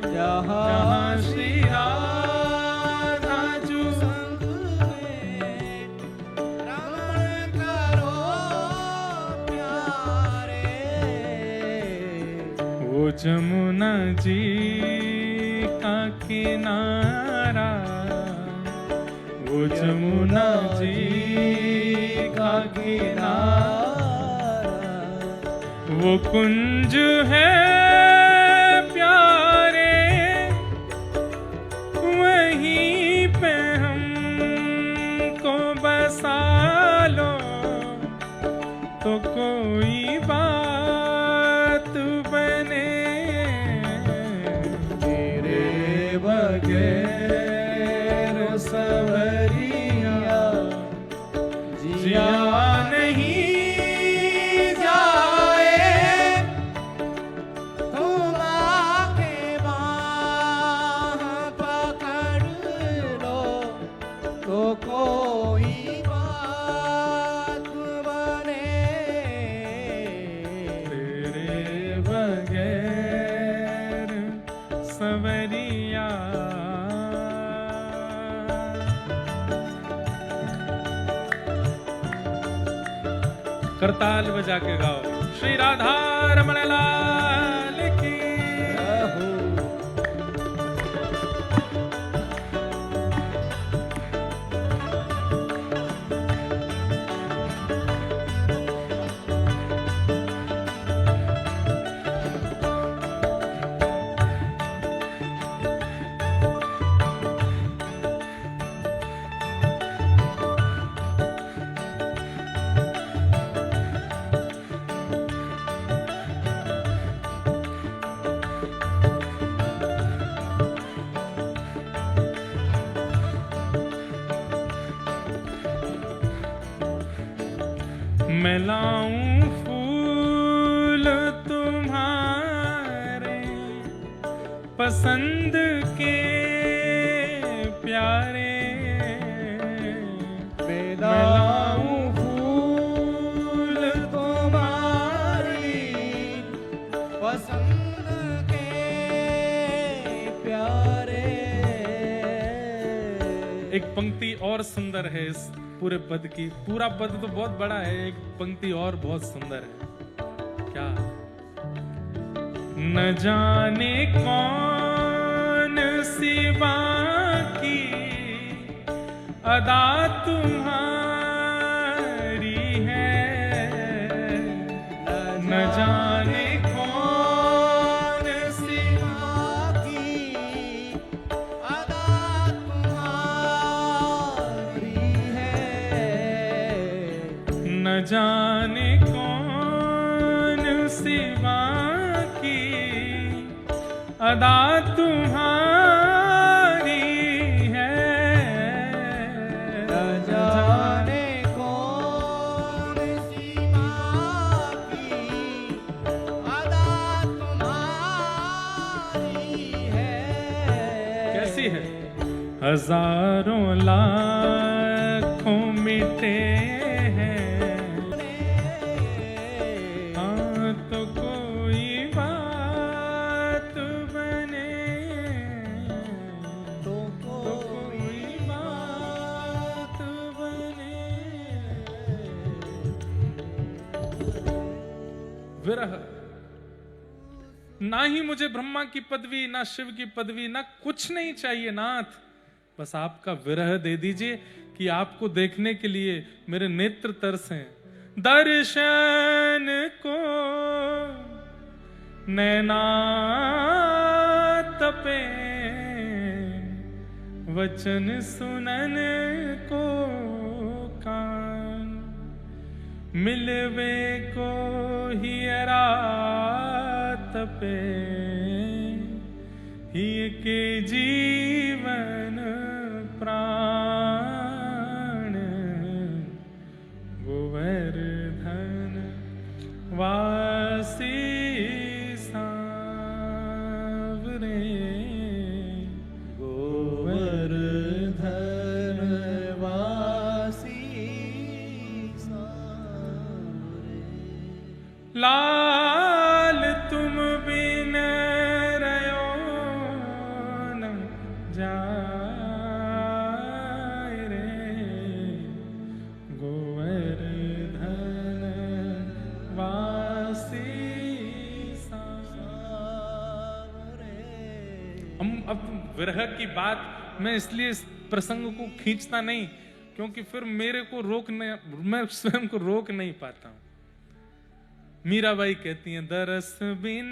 जहां श्री राधा जो संग में रमण करो प्यारे। वो जमुना जी का किनारा, वो जमुना जी का किनारा, वो कुंज है प्यारे, वहीं पे हमको बसा लो तो कोई बात बने। तेरे बगैर सवरिया जिया नहीं जाए, तुम आके बाह पकड़ लो तो कोई बात बने। तेरे बगैर सवरिया। करताल बजा के गाओ। श्री राधा रमण लाल की। मैं लाऊं फूल तुम्हारे पसंद के प्यारे, मैं लाऊं फूल तुम्हारी पसंद के प्यारे। एक पंक्ति और सुंदर है इस पूरे पद की। पूरा पद तो बहुत बड़ा है, एक पंक्ति और बहुत सुंदर है। क्या? न जाने कौन सी बाकी अदा तुम्हारी है, न जाने कौन सी बाकी अदा तुम्हारी है, न जाने कौन सी बाकी अदा तुम्हारी है। कैसी है? हजारों लाखों मिटे हैं, हाँ तो कोई बात बने, तो कोई बात बने। विरह, ना ही मुझे ब्रह्मा की पदवी, ना शिव की पदवी, ना कुछ नहीं चाहिए नाथ, बस आपका विरह दे दीजिए कि आपको देखने के लिए मेरे नेत्र तरसें। दर्शन को नैना तपे, वचन सुनन को कान, मिलवे को हियरा तपे, ही के जीवन प्राण, गोवर्धन वासी सांवरे, गोवर्धन वासी सांवरे। लाल तुम बिन रयो न जाय रे, गोवर्धन वासी सांवरे। अब विरह की बात मैं इसलिए इस प्रसंग को खींचता नहीं क्योंकि फिर मेरे को मैं स्वयं को रोक नहीं पाता हूं। मीराबाई कहती हैं, दरस बिन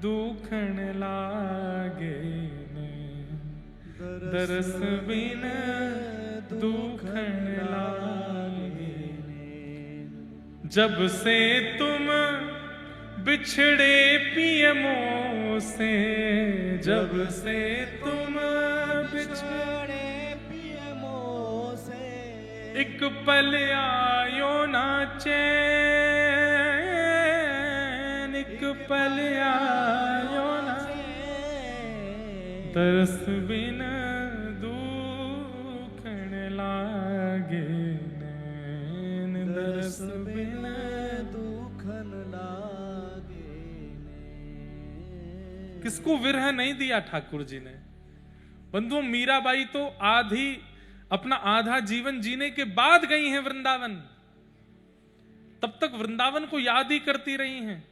दुखण लागे ने, दरस बिन दुखण लागे ने, जब से तुम बिछड़े पिय मोह से, जब से तुम बिछड़े पिय मोह से, एक पल आयो ना चैन, एक पल आयो ना, तरस बिन दुखण लागे नैन, तरस बिन दुखन लागे ने। किसको विरह नहीं दिया ठाकुर जी ने? बंधुओं, मीराबाई तो अपना आधा जीवन जीने के बाद गई हैं वृंदावन, तब तक वृंदावन को याद ही करती रही हैं।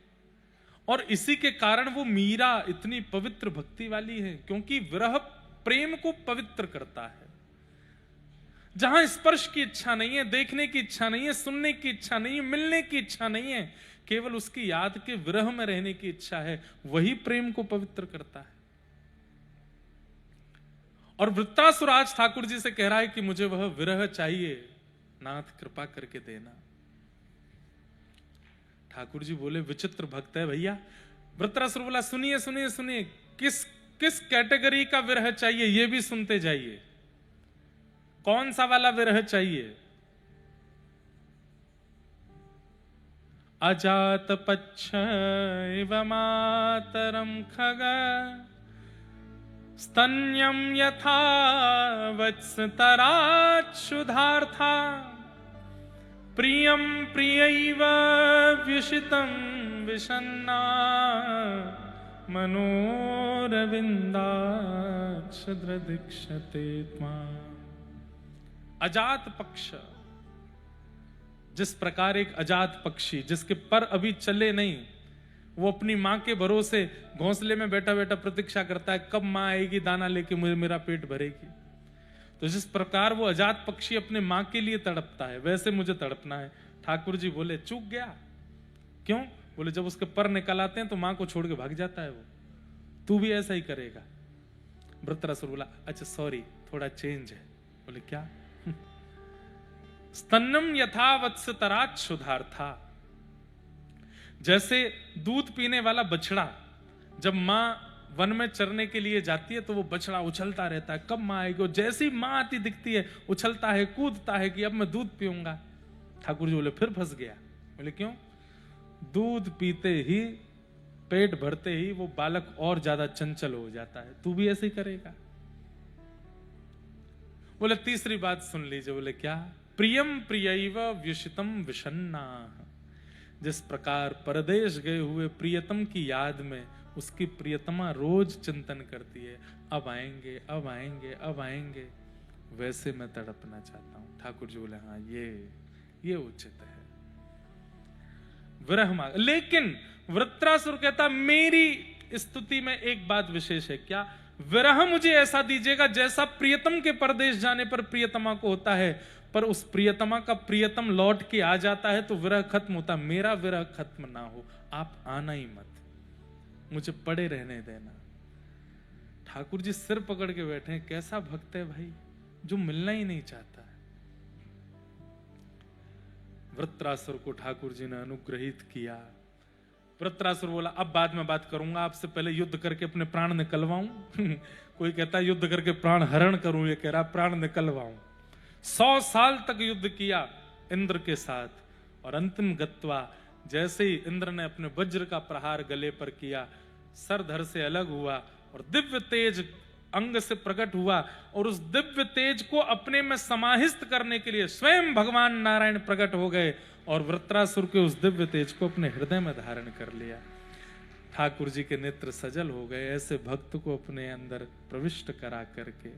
और इसी के कारण वो मीरा इतनी पवित्र भक्ति वाली है, क्योंकि विरह प्रेम को पवित्र करता है। जहां स्पर्श की इच्छा नहीं है, देखने की इच्छा नहीं है, सुनने की इच्छा नहीं है, मिलने की इच्छा नहीं है, केवल उसकी याद के विरह में रहने की इच्छा है, वही प्रेम को पवित्र करता है। और वृत्तासुर आज ठाकुर जी से कह रहा है कि मुझे वह विरह चाहिए, नाथ कृपा करके देना। ठाकुर जी बोले, विचित्र भक्त है भैया। वृत्रासुर बोला, सुनिए सुनिए सुनिए, किस किस कैटेगरी का विरह चाहिए ये भी सुनते जाइए। कौन सा वाला विरह चाहिए? अजात पच्छ इव मातरम खग, स्तन्यम यथा वत्स तराच्छुधार्था, प्रियम प्रियैव व्युषितं विषन्ना, मनोरविन्दाच्छद्रदीक्षते त्वाम्। अजात पक्ष, जिस प्रकार एक अजात पक्षी जिसके पर अभी चले नहीं, वो अपनी मां के भरोसे घोंसले में बैठा बैठा प्रतीक्षा करता है कब मां आएगी दाना लेके मुझे मेरा पेट भरेगी। तो जिस प्रकार वो अजात पक्षी अपने मां के लिए तड़पता है, वैसे मुझे तड़पना है। ठाकुर जी बोले, चूक गया। क्यों? बोले, जब उसके पर निकल आते हैं तो मां को छोड़ के भाग जाता है वो, तू भी ऐसा ही करेगा। वृत्रासुर बोला, अच्छा सॉरी, थोड़ा चेंज है। बोले, क्या? स्तन्नम यथा वत्सतरात् क्षुधार्था। जैसे दूध पीने वाला बछड़ा जब माँ वन में चरने के लिए जाती है तो वो बछड़ा उछलता रहता है, कब माँ आएगी। जैसी माँ आती दिखती है उछलता है, कूदता है कि अब मैं दूध पीऊंगा। ठाकुर जी बोले फिर फंस गया। बोले क्यों? दूध पीते ही, पेट भरते ही वो बालक और ज्यादा चंचल हो जाता है, तू भी ऐसे ही करेगा। बोले तीसरी बात सुन लीजिए। बोले क्या? प्रियम प्रियैव व्युषितम विषन्ना। जिस प्रकार परदेश गए हुए प्रियतम की याद में उसकी प्रियतमा रोज चिंतन करती है, अब आएंगे अब आएंगे अब आएंगे, वैसे मैं तड़पना चाहता हूं। ठाकुर जी बोले हाँ ये उचित है। विरह मांग। लेकिन वृत्रासुर कहता मेरी स्तुति में एक बात विशेष है। क्या? विरह मुझे ऐसा दीजिएगा जैसा प्रियतम के परदेश जाने पर प्रियतमा को होता है, पर उस प्रियतमा का प्रियतम लौट के आ जाता है तो विरह खत्म होता। मेरा विरह खत्म ना हो, आप आना ही मत, मुझे पड़े रहने देना। ठाकुर जी सिर पकड़ के बैठे हैं। कैसा भक्त है भाई जो मिलना ही नहीं चाहता है। वृत्रासुर को ठाकुर जी ने अनुग्रहित किया। वृत्रासुर बोला अब बाद में बात करूंगा, आपसे पहले युद्ध करके अपने प्राण निकलवाऊं। कोई कहता है युद्ध करके प्राण हरण करूं, ये कह रहा प्राण निकलवाऊं। 100 साल तक युद्ध किया इंद्र के साथ और अंतिम गत्वा जैसे ही इंद्र ने अपने वज्र का प्रहार गले पर किया, सर धड़ से अलग हुआ और दिव्य तेज अंग से प्रकट हुआ और उस दिव्य तेज को अपने में समाहित करने के लिए स्वयं भगवान नारायण प्रकट हो गए और वृत्रासुर के उस दिव्य तेज को अपने हृदय में धारण कर लिया। ठाकुर जी के नेत्र सजल हो गए। ऐसे भक्त को अपने अंदर प्रविष्ट करा करके